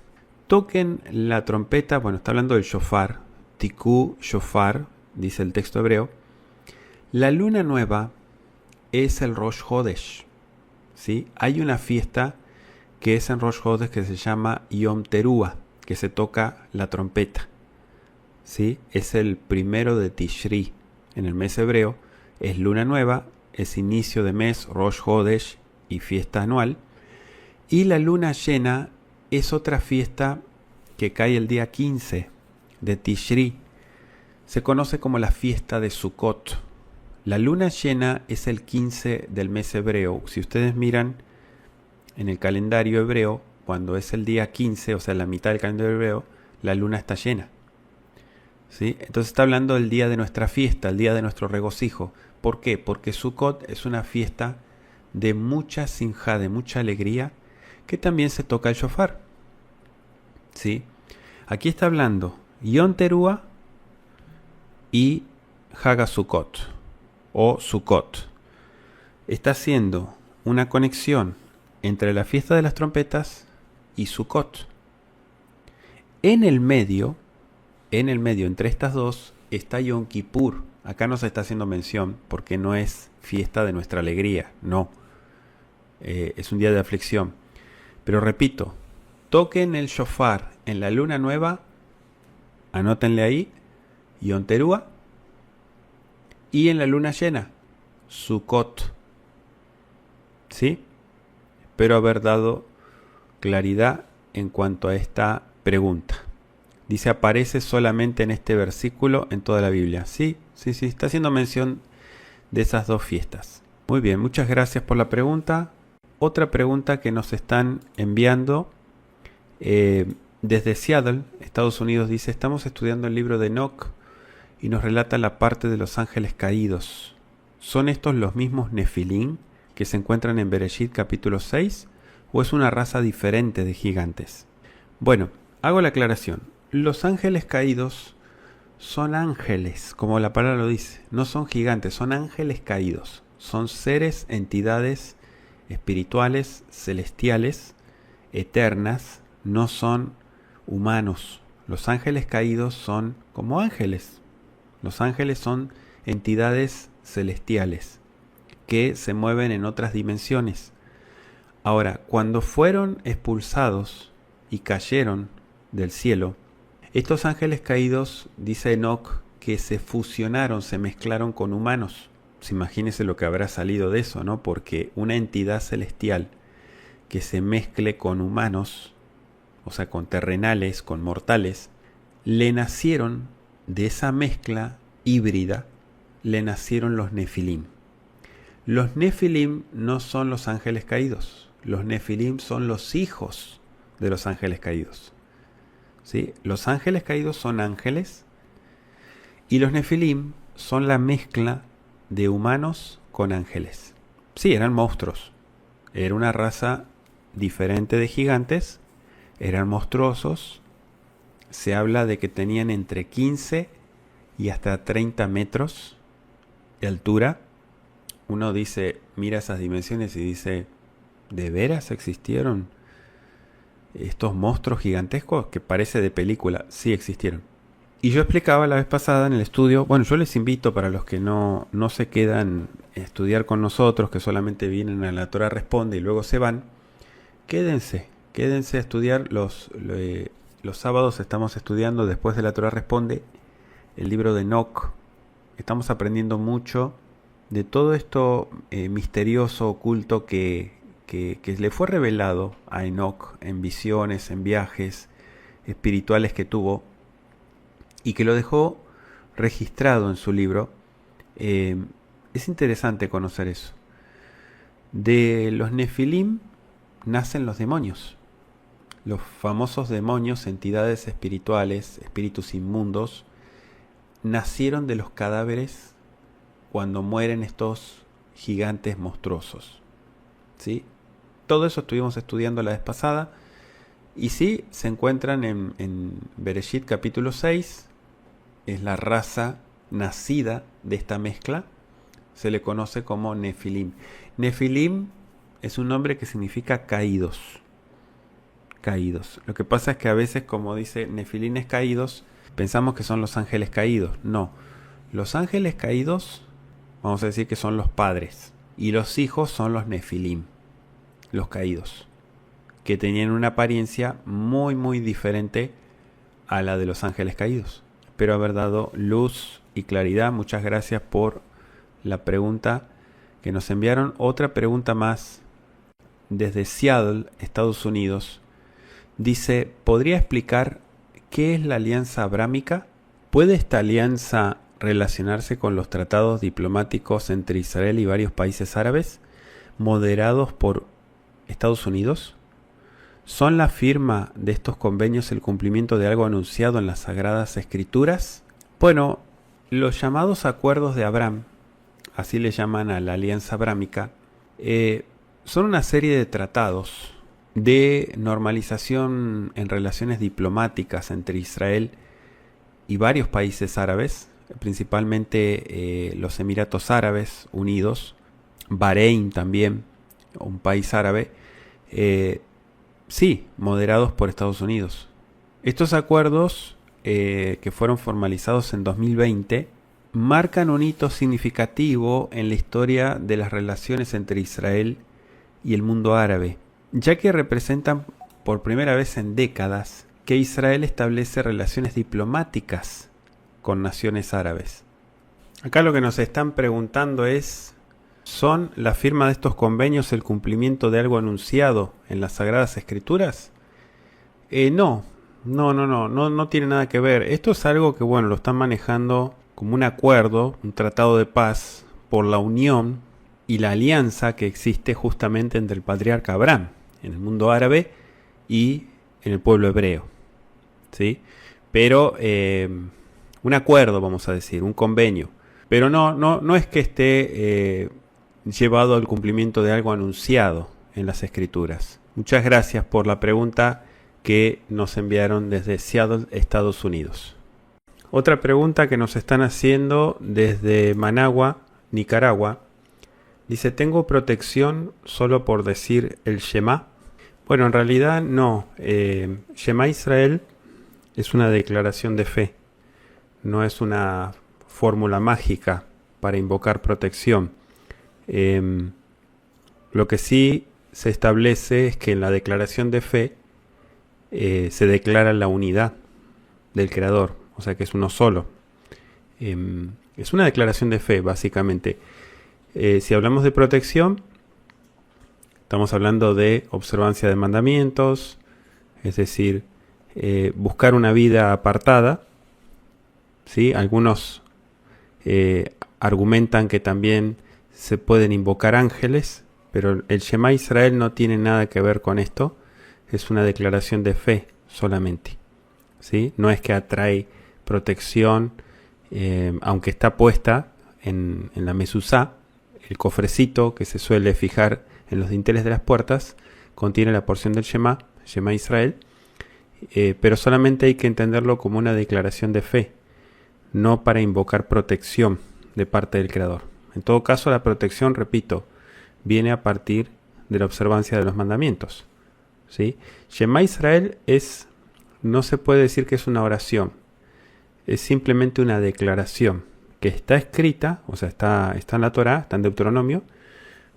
Toquen la trompeta, bueno, está hablando del shofar, tikú shofar, dice el texto hebreo. La luna nueva es el Rosh Hodesh, ¿sí? Hay una fiesta que es en Rosh Hodesh que se llama Yom Teruah, que se toca la trompeta, ¿sí? Es el primero de Tishri, en el mes hebreo, es luna nueva, es inicio de mes, Rosh Hodesh y fiesta anual. Y la luna llena es otra fiesta que cae el día 15 de Tishri. Se conoce como la fiesta de Sukkot. La luna llena es el 15 del mes hebreo. Si ustedes miran en el calendario hebreo, cuando es el día 15, o sea, la mitad del calendario hebreo, la luna está llena, ¿sí? Entonces está hablando del día de nuestra fiesta, el día de nuestro regocijo. ¿Por qué? Porque Sukkot es una fiesta de mucha sinjá, de mucha alegría, que también se toca el shofar, ¿sí? Aquí está hablando Yom Teruah y Hag HaSukkot o Sukkot. Está haciendo una conexión entre la fiesta de las trompetas y Sukkot. En el medio, entre estas dos, está Yom Kippur. Acá no se está haciendo mención porque no es fiesta de nuestra alegría, no. Es un día de aflicción. Pero repito, toquen el shofar en la luna nueva, anótenle ahí, Yom Teruah, y en la luna llena, Sukkot. ¿Sí? Espero haber dado claridad en cuanto a esta pregunta. Dice, aparece solamente en este versículo en toda la Biblia. Sí, está haciendo mención de esas dos fiestas. Muy bien, muchas gracias por la pregunta. Otra pregunta que nos están enviando desde Seattle, Estados Unidos, dice, estamos estudiando el libro de Enoch y nos relata la parte de los ángeles caídos. ¿Son estos los mismos Nefilim que se encuentran en Bereshit capítulo 6? ¿O es una raza diferente de gigantes? Bueno, hago la aclaración. Los ángeles caídos son ángeles, como la palabra lo dice. No son gigantes, son ángeles caídos. Son seres, entidades espirituales, celestiales, eternas. No son humanos. Los ángeles caídos son como ángeles. Los ángeles son entidades celestiales que se mueven en otras dimensiones. Ahora, cuando fueron expulsados y cayeron del cielo, estos ángeles caídos, dice Enoch, que se fusionaron, se mezclaron con humanos. Pues imagínense lo que habrá salido de eso, ¿no? Porque una entidad celestial que se mezcle con humanos, o sea, con terrenales, con mortales, le nacieron de esa mezcla híbrida, le nacieron los Nefilim. Los Nefilim no son los ángeles caídos. Los Nefilim son los hijos de los ángeles caídos. ¿Sí? Los ángeles caídos son ángeles y los Nefilim son la mezcla de humanos con ángeles. Sí, eran monstruos. Era una raza diferente de gigantes. Eran monstruosos. Se habla de que tenían entre 15 y hasta 30 metros de altura. Uno dice, mira esas dimensiones y dice, ¿de veras existieron estos monstruos gigantescos? Que parece de película. Sí existieron. Y yo explicaba la vez pasada en el estudio, bueno, yo les invito para los que no se quedan a estudiar con nosotros, que solamente vienen a la Torah Responde y luego se van, quédense a estudiar. Los sábados estamos estudiando después de la Torah Responde el libro de Enoch. Estamos aprendiendo mucho de todo esto misterioso, oculto que le fue revelado a Enoch en visiones, en viajes espirituales que tuvo y que lo dejó registrado en su libro. Es interesante conocer eso. De los Nefilim nacen los demonios. Los famosos demonios, entidades espirituales, espíritus inmundos, nacieron de los cadáveres cuando mueren estos gigantes monstruosos. ¿Sí? Todo eso estuvimos estudiando la vez pasada. Y sí, se encuentran en Bereshit capítulo 6. Es la raza nacida de esta mezcla. Se le conoce como Nefilim. Nefilim es un nombre que significa caídos. Caídos. Lo que pasa es que a veces, como dice Nefilines caídos, pensamos que son los ángeles caídos. No. Los ángeles caídos, vamos a decir que son los padres. Y los hijos son los Nefilim, los caídos, que tenían una apariencia muy, muy diferente a la de los ángeles caídos. Espero haber dado luz y claridad. Muchas gracias por la pregunta que nos enviaron. Otra pregunta más desde Seattle, Estados Unidos. Dice, ¿podría explicar qué es la alianza abrámica? ¿Puede esta alianza relacionarse con los tratados diplomáticos entre Israel y varios países árabes, moderados por Estados Unidos? ¿Son la firma de estos convenios el cumplimiento de algo anunciado en las Sagradas Escrituras? Bueno, los llamados acuerdos de Abraham, así le llaman a la alianza abrámica, son una serie de tratados de normalización en relaciones diplomáticas entre Israel y varios países árabes, principalmente los Emiratos Árabes Unidos, Bahrein también, un país árabe, sí, moderados por Estados Unidos. Estos acuerdos, que fueron formalizados en 2020, marcan un hito significativo en la historia de las relaciones entre Israel y el mundo árabe, ya que representan por primera vez en décadas que Israel establece relaciones diplomáticas con naciones árabes. Acá lo que nos están preguntando es, ¿son la firma de estos convenios el cumplimiento de algo anunciado en las Sagradas Escrituras? No tiene nada que ver. Esto es algo que, bueno, lo están manejando como un acuerdo, un tratado de paz por la unión y la alianza que existe justamente entre el patriarca Abraham en el mundo árabe y en el pueblo hebreo, ¿sí? Pero un acuerdo, vamos a decir, un convenio. Pero no es que esté llevado al cumplimiento de algo anunciado en las Escrituras. Muchas gracias por la pregunta que nos enviaron desde Seattle, Estados Unidos. Otra pregunta que nos están haciendo desde Managua, Nicaragua. Dice, ¿tengo protección solo por decir el Shema? Bueno, en realidad no. Shema Israel es una declaración de fe. No es una fórmula mágica para invocar protección. Lo que sí se establece es que en la declaración de fe se declara la unidad del Creador, o sea que es uno solo. Es una declaración de fe, básicamente. Si hablamos de protección, estamos hablando de observancia de mandamientos, es decir, buscar una vida apartada. ¿Sí? Algunos argumentan que también se pueden invocar ángeles, pero el Shema Israel no tiene nada que ver con esto. Es una declaración de fe solamente. ¿Sí? No es que atrae protección, aunque está puesta en la mezuzá, el cofrecito que se suele fijar en los dinteles de las puertas, contiene la porción del Shema, Shema Israel, pero solamente hay que entenderlo como una declaración de fe, no para invocar protección de parte del Creador. En todo caso, la protección, repito, viene a partir de la observancia de los mandamientos. ¿Sí? Shema Israel no se puede decir que es una oración, es simplemente una declaración que está escrita, o sea, está en la Torá, está en Deuteronomio,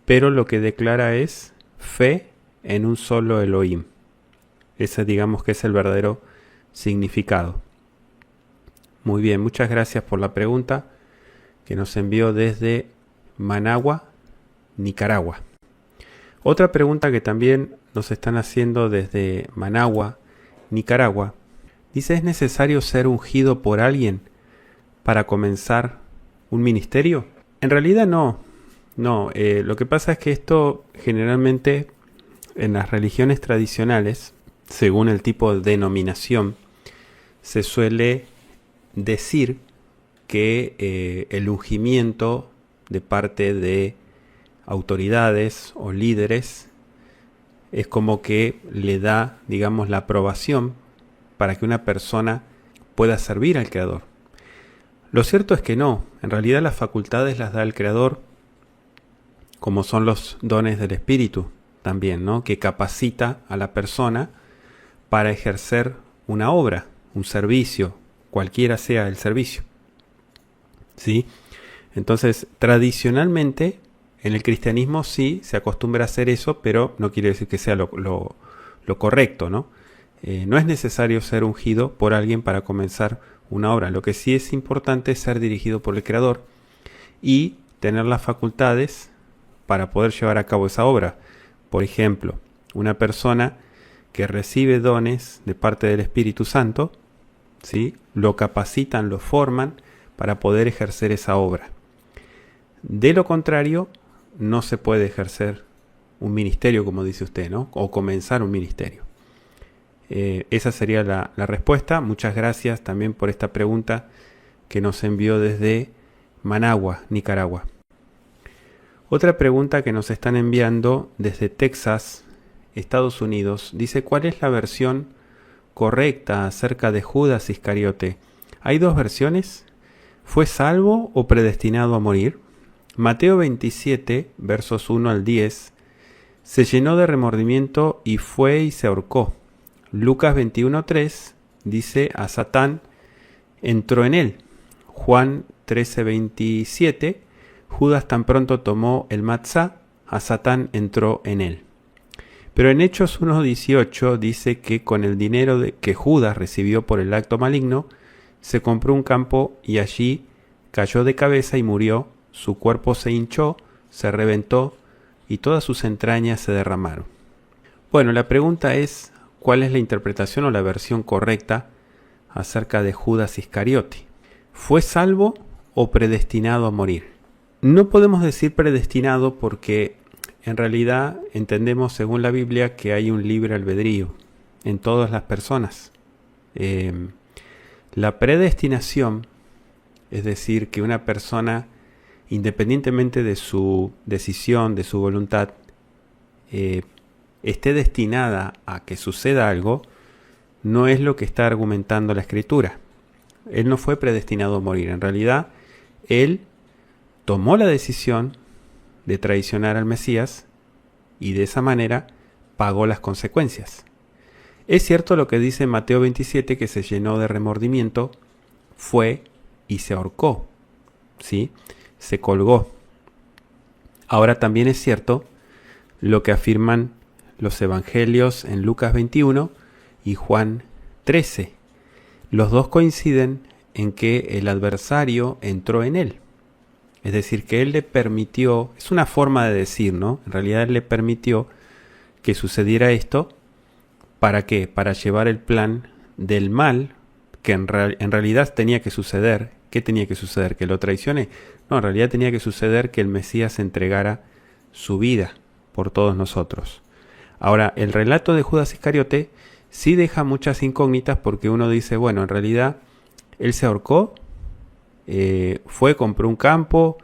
pero lo que declara es fe en un solo Elohim. Ese, digamos, que es el verdadero significado. Muy bien, muchas gracias por la pregunta que nos envió desde Managua, Nicaragua. Otra pregunta que también nos están haciendo desde Managua, Nicaragua, dice, ¿es necesario ser ungido por alguien para comenzar un ministerio? En realidad no. Lo que pasa es que esto generalmente en las religiones tradicionales, según el tipo de denominación, se suele decir que el ungimiento de parte de autoridades o líderes es como que le da, digamos, la aprobación para que una persona pueda servir al Creador. Lo cierto es que no, en realidad las facultades las da el Creador, como son los dones del Espíritu también, ¿no? Que capacita a la persona para ejercer una obra, un servicio, cualquiera sea el servicio. ¿Sí? Entonces, tradicionalmente, en el cristianismo sí se acostumbra a hacer eso, pero no quiere decir que sea lo correcto, ¿no? No es necesario ser ungido por alguien para comenzar una obra. Lo que sí es importante es ser dirigido por el Creador y tener las facultades para poder llevar a cabo esa obra. Por ejemplo, una persona que recibe dones de parte del Espíritu Santo, ¿sí? Lo capacitan, lo forman para poder ejercer esa obra. De lo contrario, no se puede ejercer un ministerio, como dice usted, ¿no? O comenzar un ministerio. Esa sería la respuesta. Muchas gracias también por esta pregunta que nos envió desde Managua, Nicaragua. Otra pregunta que nos están enviando desde Texas, Estados Unidos, dice, ¿cuál es la versión correcta acerca de Judas Iscariote? ¿Hay dos versiones? ¿Fue salvo o predestinado a morir? Mateo 27, versos 1 al 10, se llenó de remordimiento y fue y se ahorcó. Lucas 21:3 dice, a Satán entró en él. Juan 13:27, Judas tan pronto tomó el matzá, a Satán entró en él. Pero en Hechos 1:18 dice que con el dinero que Judas recibió por el acto maligno, se compró un campo y allí cayó de cabeza y murió, su cuerpo se hinchó, se reventó y todas sus entrañas se derramaron. Bueno, la pregunta es, ¿cuál es la interpretación o la versión correcta acerca de Judas Iscariote? ¿Fue salvo o predestinado a morir? No podemos decir predestinado porque en realidad entendemos según la Biblia que hay un libre albedrío en todas las personas. La predestinación es decir, que una persona, independientemente de su decisión, de su voluntad, esté destinada a que suceda algo, no es lo que está argumentando la Escritura. Él no fue predestinado a morir. En realidad, él tomó la decisión de traicionar al Mesías y de esa manera pagó las consecuencias. Es cierto lo que dice Mateo 27, que se llenó de remordimiento, fue y se ahorcó, ¿sí? Se colgó. Ahora también es cierto lo que afirman los evangelios en Lucas 21 y Juan 13. Los dos coinciden en que el adversario entró en él. Es decir, que él le permitió, es una forma de decir, ¿no? En realidad él le permitió que sucediera esto. ¿Para qué? Para llevar el plan del mal, que en realidad tenía que suceder. ¿Qué tenía que suceder? ¿Que lo traicione? No, en realidad tenía que suceder que el Mesías entregara su vida por todos nosotros. Ahora, el relato de Judas Iscariote sí deja muchas incógnitas, porque uno dice, bueno, en realidad él se ahorcó, compró un campo,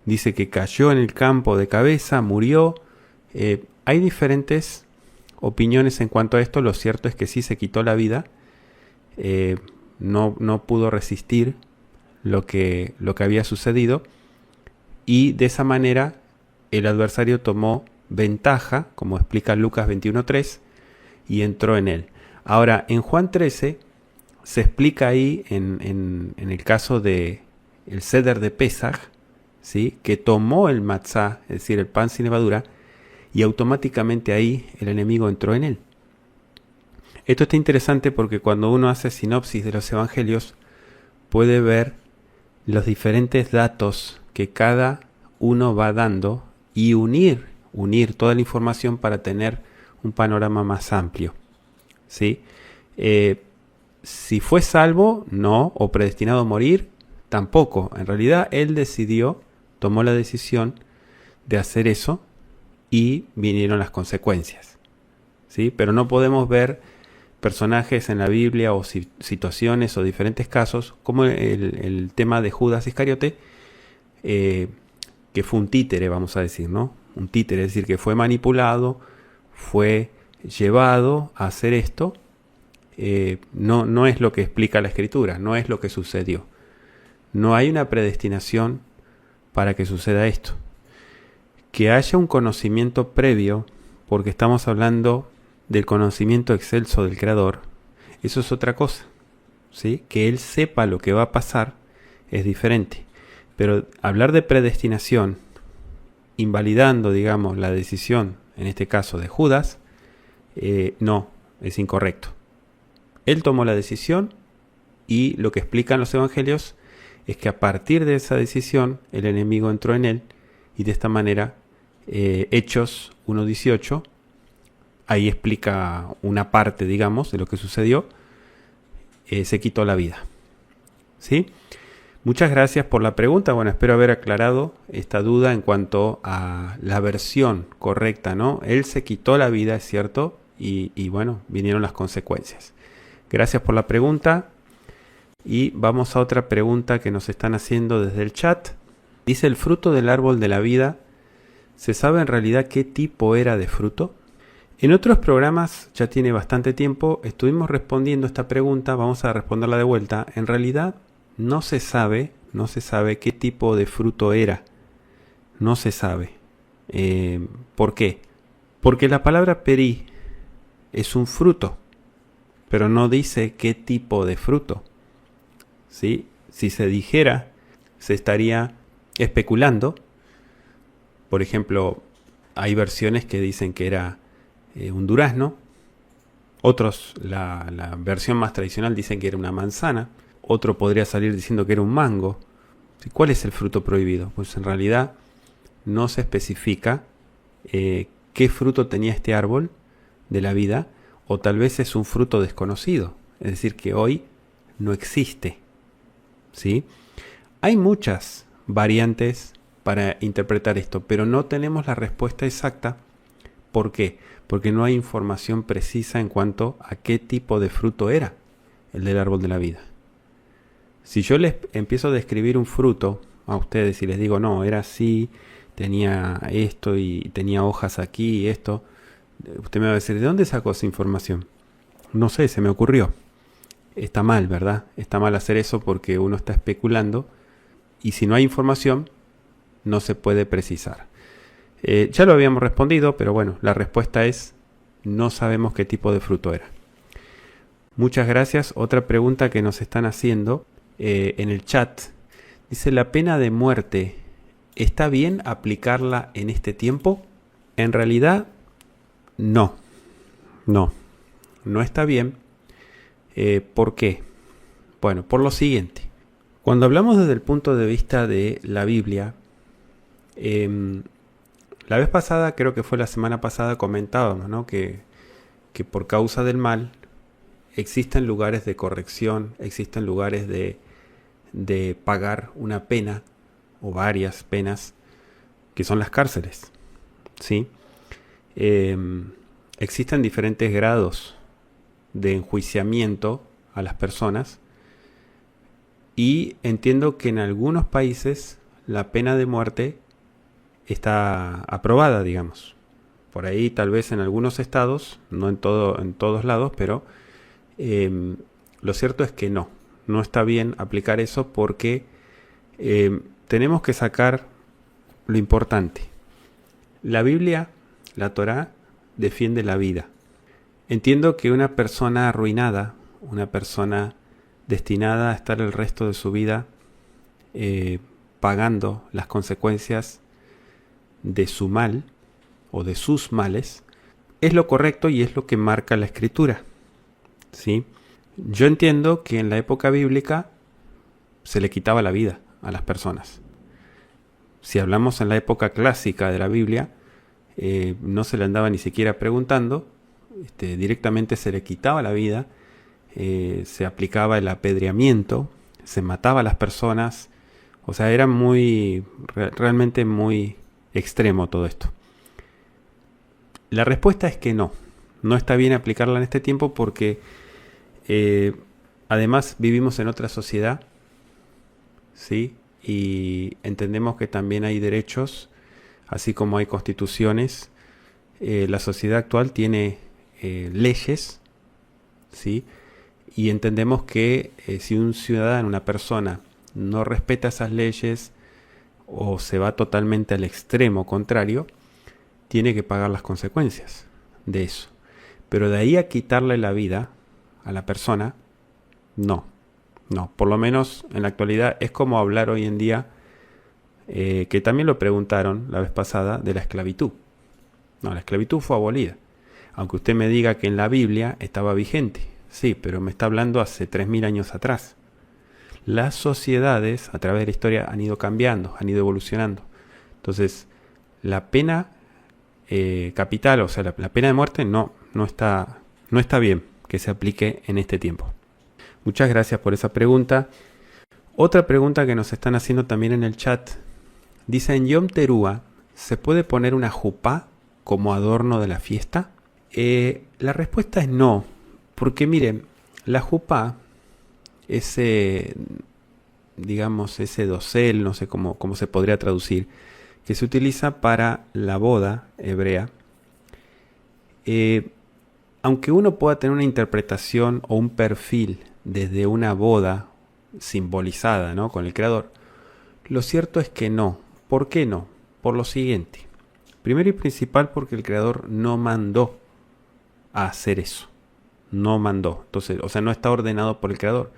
dice que cayó en el campo de cabeza, murió. Hay diferentes opiniones en cuanto a esto. Lo cierto es que sí se quitó la vida, no pudo resistir lo que había sucedido, y de esa manera el adversario tomó ventaja, como explica Lucas 21:3, y entró en él. Ahora, en Juan 13 se explica ahí, en el caso de el Seder de Pesaj, ¿sí?, que tomó el matzá, es decir, el pan sin levadura, y automáticamente ahí el enemigo entró en él. Esto está interesante porque cuando uno hace sinopsis de los evangelios, puede ver los diferentes datos que cada uno va dando y unir toda la información para tener un panorama más amplio, ¿sí? Si fue salvo, no, o predestinado a morir, tampoco. En realidad él tomó la decisión de hacer eso, y vinieron las consecuencias, ¿sí? Pero no podemos ver personajes en la Biblia o situaciones o diferentes casos, como el tema de Judas Iscariote, que fue un títere, vamos a decir, ¿no? Un títere, es decir, que fue manipulado, fue llevado a hacer esto. No es lo que explica la Escritura, no es lo que sucedió. No hay una predestinación para que suceda esto. Que haya un conocimiento previo, porque estamos hablando del conocimiento excelso del Creador, eso es otra cosa, ¿sí? Que Él sepa lo que va a pasar es diferente. Pero hablar de predestinación, invalidando, digamos, la decisión, en este caso de Judas, no, es incorrecto. Él tomó la decisión, y lo que explican los evangelios es que a partir de esa decisión el enemigo entró en él, y de esta manera Hechos 1:18, ahí explica una parte, digamos, de lo que sucedió, se quitó la vida, ¿sí? Muchas gracias por la pregunta. Bueno, espero haber aclarado esta duda en cuanto a la versión correcta, ¿no? Él se quitó la vida, es cierto, y bueno, vinieron las consecuencias. Gracias por la pregunta. Y vamos a otra pregunta que nos están haciendo desde el chat. Dice: el fruto del árbol de la vida, ¿se sabe en realidad qué tipo era de fruto? En otros programas, ya tiene bastante tiempo, estuvimos respondiendo esta pregunta. Vamos a responderla de vuelta. En realidad no se sabe qué tipo de fruto era. No se sabe. ¿Por qué? Porque la palabra perí es un fruto, pero no dice qué tipo de fruto, ¿sí? Si se dijera, se estaría especulando. Por ejemplo, hay versiones que dicen que era un durazno. Otros, la versión más tradicional, dicen que era una manzana. Otro podría salir diciendo que era un mango. ¿Cuál es el fruto prohibido? Pues en realidad no se especifica qué fruto tenía este árbol de la vida, o tal vez es un fruto desconocido, es decir, que hoy no existe, ¿sí? Hay muchas variantes para interpretar esto, pero no tenemos la respuesta exacta. ¿Por qué? Porque no hay información precisa en cuanto a qué tipo de fruto era el del árbol de la vida. Si yo les empiezo a describir un fruto a ustedes y les digo, no, era así, tenía esto y tenía hojas aquí y esto, usted me va a decir, ¿de dónde sacó esa información? No sé, se me ocurrió. Está mal, ¿verdad? Está mal hacer eso porque uno está especulando y si no hay información, no se puede precisar. Ya lo habíamos respondido, pero bueno, la respuesta es, no sabemos qué tipo de fruto era. Muchas gracias. Otra pregunta que nos están haciendo en el chat. Dice, ¿la pena de muerte está bien aplicarla en este tiempo? En realidad, no. No está bien. ¿Por qué? Bueno, por lo siguiente. Cuando hablamos desde el punto de vista de la Biblia, la vez pasada, creo que fue la semana pasada, comentábamos, ¿no? que por causa del mal existen lugares de corrección, existen lugares de pagar una pena o varias penas, que son las cárceles, ¿sí? Existen diferentes grados de enjuiciamiento a las personas y entiendo que en algunos países la pena de muerte está aprobada, digamos. Por ahí tal vez en algunos estados, no en todos lados, pero lo cierto es que no está bien aplicar eso porque tenemos que sacar lo importante. La Biblia, la Torá, defiende la vida. Entiendo que una persona arruinada, una persona destinada a estar el resto de su vida pagando las consecuencias de su mal o de sus males, es lo correcto y es lo que marca la Escritura, ¿sí? Yo entiendo que en la época bíblica se le quitaba la vida a las personas. Si hablamos en la época clásica de la Biblia, no se le andaba ni siquiera preguntando, directamente se le quitaba la vida, se aplicaba el apedreamiento, se mataba a las personas, o sea, era realmente muy extremo todo esto. La respuesta es que no está bien aplicarla en este tiempo porque además vivimos en otra sociedad, ¿sí? Y entendemos que también hay derechos, así como hay constituciones. La sociedad actual tiene leyes, ¿sí? Y entendemos que si un ciudadano, una persona, no respeta esas leyes o se va totalmente al extremo contrario, tiene que pagar las consecuencias de eso. Pero de ahí a quitarle la vida a la persona, no. Por lo menos en la actualidad es como hablar hoy en día, que también lo preguntaron la vez pasada, de la esclavitud. No, la esclavitud fue abolida. Aunque usted me diga que en la Biblia estaba vigente. Sí, pero me está hablando hace 3000 años atrás. Las sociedades a través de la historia han ido cambiando, han ido evolucionando. Entonces, la pena capital, o sea, la pena de muerte no está bien que se aplique en este tiempo. Muchas gracias por esa pregunta. Otra pregunta que nos están haciendo también en el chat. Dice, en Yom Teruah, ¿se puede poner una jupá como adorno de la fiesta? La respuesta es no. Porque miren, la jupá, ese dosel, no sé cómo se podría traducir, que se utiliza para la boda hebrea, aunque uno pueda tener una interpretación o un perfil desde una boda simbolizada, ¿no?, con el Creador, lo cierto es que no. ¿Por qué no? Por lo siguiente. Primero y principal, porque el Creador no mandó a hacer eso. No mandó. Entonces, o sea, no está ordenado por el Creador.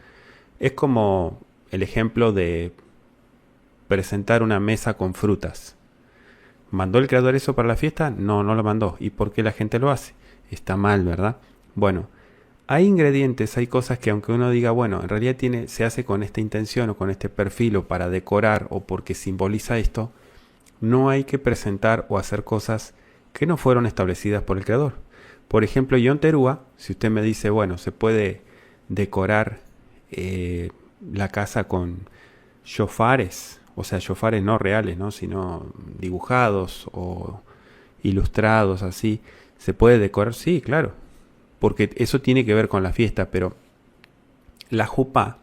Es como el ejemplo de presentar una mesa con frutas. ¿Mandó el Creador eso para la fiesta? No lo mandó. ¿Y por qué la gente lo hace? Está mal, ¿verdad? Bueno, hay ingredientes, hay cosas que aunque uno diga, bueno, en realidad se hace con esta intención o con este perfil o para decorar o porque simboliza esto, no hay que presentar o hacer cosas que no fueron establecidas por el Creador. Por ejemplo, Yom Teruah, si usted me dice, bueno, se puede decorar la casa con shofares, o sea, shofares no reales, ¿no?, sino dibujados o ilustrados así, ¿se puede decorar? Sí, claro, porque eso tiene que ver con la fiesta, pero la jupá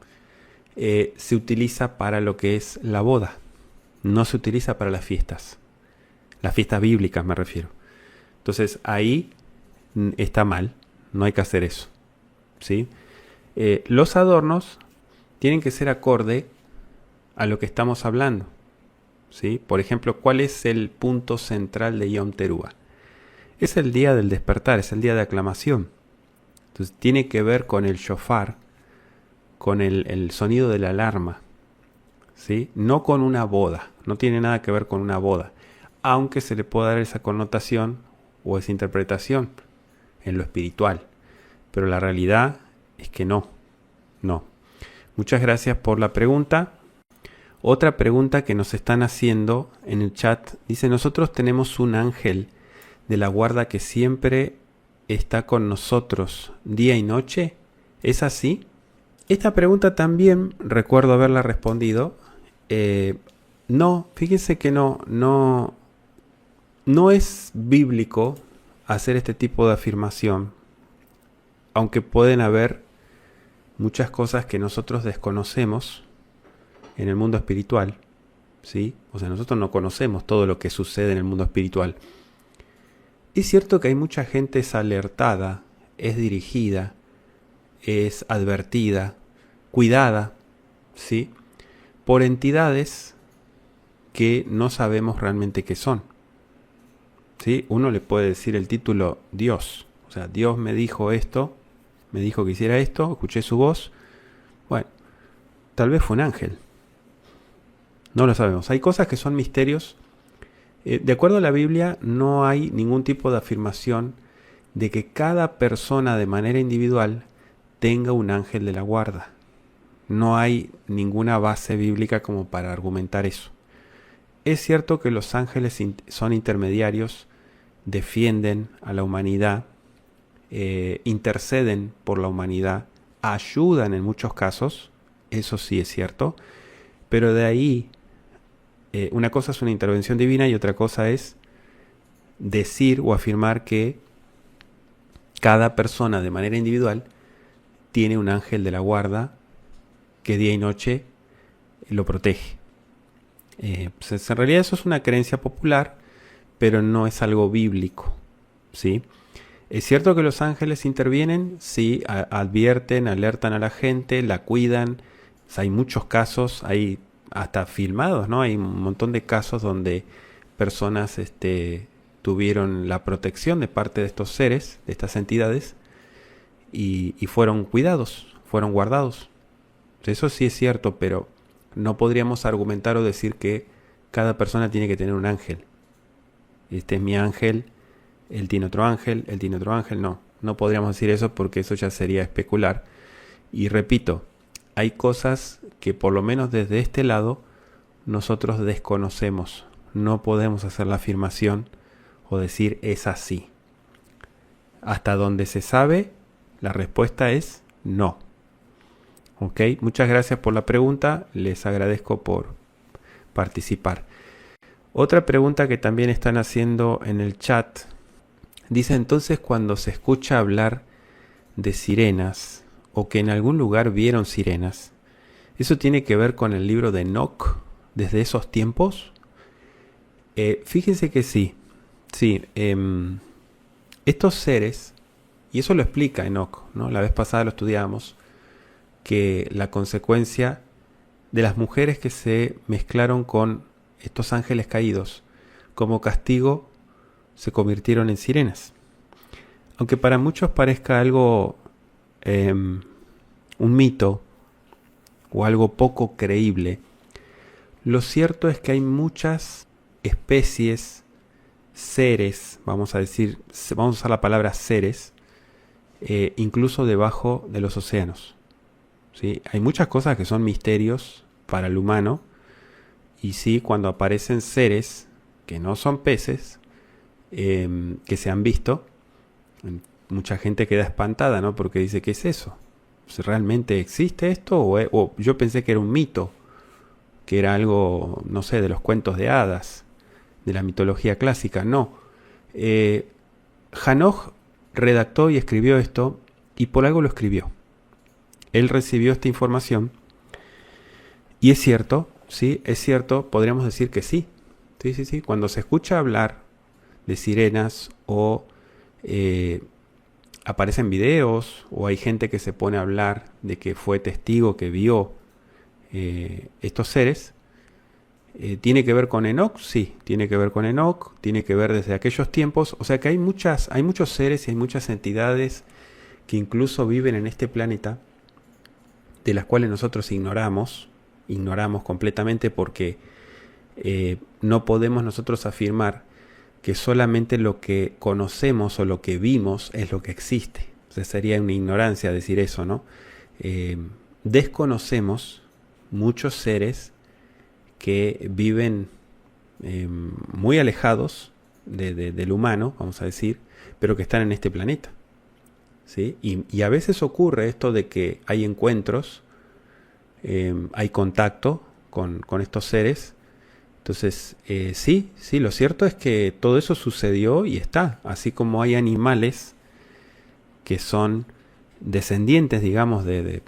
se utiliza para lo que es la boda. No se utiliza para las fiestas bíblicas me refiero. Entonces ahí está mal, no hay que hacer eso, ¿sí? Los adornos tienen que ser acorde a lo que estamos hablando, ¿sí? Por ejemplo, ¿cuál es el punto central de Yom Teruah? Es el día del despertar, es el día de aclamación. Entonces tiene que ver con el shofar, con el sonido de la alarma, ¿sí? No con una boda, no tiene nada que ver con una boda, aunque se le pueda dar esa connotación o esa interpretación en lo espiritual. Pero la realidad es que no. Muchas gracias por la pregunta. Otra pregunta que nos están haciendo en el chat dice: nosotros tenemos un ángel de la guarda que siempre está con nosotros día y noche. ¿Es así? Esta pregunta también recuerdo haberla respondido. No, fíjense que no es bíblico hacer este tipo de afirmación, aunque pueden haber muchas cosas que nosotros desconocemos en el mundo espiritual, ¿sí? O sea, nosotros no conocemos todo lo que sucede en el mundo espiritual. Es cierto que hay mucha gente es alertada, es dirigida, es advertida, cuidada, ¿sí? Por entidades que no sabemos realmente qué son, ¿sí? Uno le puede decir el título Dios, o sea, Dios me dijo esto, me dijo que hiciera esto, escuché su voz. Bueno, tal vez fue un ángel. No lo sabemos. Hay cosas que son misterios. De acuerdo a la Biblia, no hay ningún tipo de afirmación de que cada persona de manera individual tenga un ángel de la guarda. No hay ninguna base bíblica como para argumentar eso. Es cierto que los ángeles son intermediarios, defienden a la humanidad, interceden por la humanidad, ayudan en muchos casos, eso sí es cierto, pero de ahí una cosa es una intervención divina y otra cosa es decir o afirmar que cada persona de manera individual tiene un ángel de la guarda que día y noche lo protege. Pues en realidad eso es una creencia popular, pero no es algo bíblico, ¿sí? Es cierto que los ángeles intervienen, sí, advierten, alertan a la gente, la cuidan. O sea, hay muchos casos, hay hasta filmados, ¿no? Hay un montón de casos donde personas tuvieron la protección de parte de estos seres, de estas entidades, y fueron cuidados, fueron guardados. Eso sí es cierto, pero no podríamos argumentar o decir que cada persona tiene que tener un ángel. Este es mi ángel, él tiene otro ángel, él tiene otro ángel. No podríamos decir eso porque eso ya sería especular. Y repito, hay cosas que por lo menos desde este lado nosotros desconocemos. No podemos hacer la afirmación o decir es así. Hasta donde se sabe, la respuesta es no. ¿Ok? Muchas gracias por la pregunta, les agradezco por participar. Otra pregunta que también están haciendo en el chat, dice: entonces cuando se escucha hablar de sirenas o que en algún lugar vieron sirenas, ¿eso tiene que ver con el libro de Enoc desde esos tiempos? Fíjense que sí. Estos seres, y eso lo explica Enoc, ¿no? La vez pasada lo estudiamos, que la consecuencia de las mujeres que se mezclaron con estos ángeles caídos, como castigo, se convirtieron en sirenas. Aunque para muchos parezca algo, un mito o algo poco creíble, lo cierto es que hay muchas especies, seres, vamos a usar la palabra seres, incluso debajo de los océanos, ¿sí? Hay muchas cosas que son misterios para el humano, y sí, cuando aparecen seres que no son peces, que se han visto, mucha gente queda espantada, ¿no? Porque dice, ¿qué es eso? ¿Realmente existe esto? O yo pensé que era un mito, que era algo, no sé, de los cuentos de hadas, de la mitología clásica. No. Hanoch redactó y escribió esto, y por algo lo escribió. Él recibió esta información Y es cierto, sí, es cierto, podríamos decir que sí. Sí, sí, sí. Cuando se escucha hablar de sirenas o aparecen videos o hay gente que se pone a hablar de que fue testigo, que vio estos seres, ¿tiene que ver con Enoch? Sí, tiene que ver con Enoch, tiene que ver desde aquellos tiempos. O sea que hay muchos seres y hay muchas entidades que incluso viven en este planeta, de las cuales nosotros ignoramos completamente porque no podemos nosotros afirmar que solamente lo que conocemos o lo que vimos es lo que existe. O sea, sería una ignorancia decir eso, ¿no? Desconocemos muchos seres que viven muy alejados del humano, vamos a decir, pero que están en este planeta, ¿sí? Y a veces ocurre esto de que hay encuentros, hay contacto con estos seres. Entonces, sí, lo cierto es que todo eso sucedió y está, así como hay animales que son descendientes, digamos, de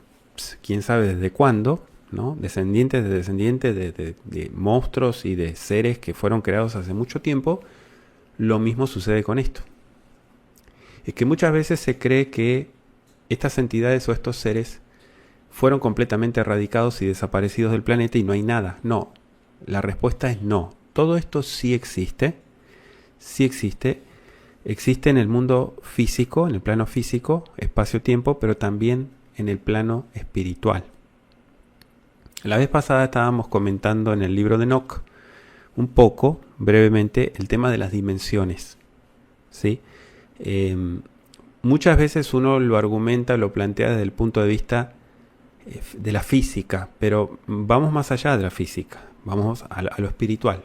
quién sabe desde cuándo, ¿no? Descendientes de monstruos y de seres que fueron creados hace mucho tiempo. Lo mismo sucede con esto. Es que muchas veces se cree que estas entidades o estos seres fueron completamente erradicados y desaparecidos del planeta y no hay nada. No, la respuesta es no. Todo esto sí existe, existe en el mundo físico, en el plano físico, espacio-tiempo, pero también en el plano espiritual. La vez pasada estábamos comentando en el libro de Enoch un poco, brevemente, el tema de las dimensiones, ¿sí? Muchas veces uno lo argumenta, lo plantea desde el punto de vista de la física, pero vamos más allá de la física, vamos a lo espiritual,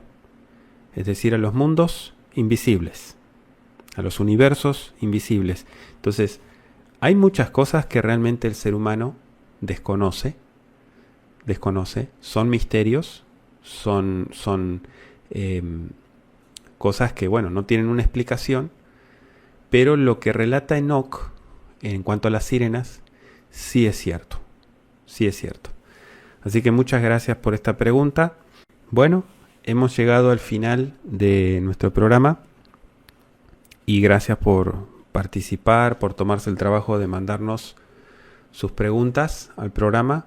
es decir, a los mundos invisibles, a los universos invisibles. Entonces, hay muchas cosas que realmente el ser humano desconoce, son misterios, son cosas que, bueno, no tienen una explicación, pero lo que relata Enoch en cuanto a las sirenas, sí es cierto. Así que muchas gracias por esta pregunta. Bueno, hemos llegado al final de nuestro programa y gracias por participar, por tomarse el trabajo de mandarnos sus preguntas al programa,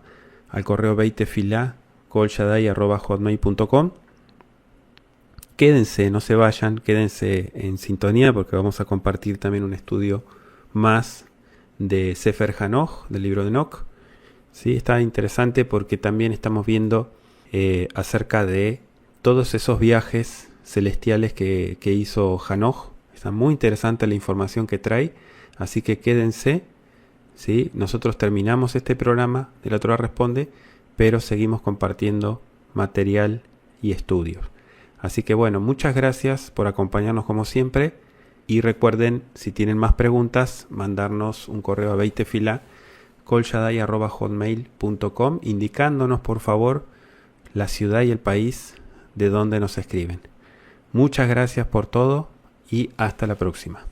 al correo beitefila@hotmail.com. Quédense, no se vayan, quédense en sintonía porque vamos a compartir también un estudio más de Sefer Hanoch, del libro de Enoch. Sí, está interesante porque también estamos viendo acerca de todos esos viajes celestiales que hizo Hanoch. Está muy interesante la información que trae, así que quédense. ¿Sí? Nosotros terminamos este programa de La Torah Responde, pero seguimos compartiendo material y estudios. Así que bueno, muchas gracias por acompañarnos como siempre y recuerden, si tienen más preguntas, mandarnos un correo a beitefila@hotmail.com indicándonos por favor la ciudad y el país de donde nos escriben. Muchas gracias por todo y hasta la próxima.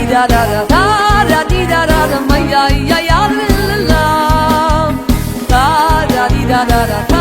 da da da da da di da da da, my ya ya ya la la, da da di da da da.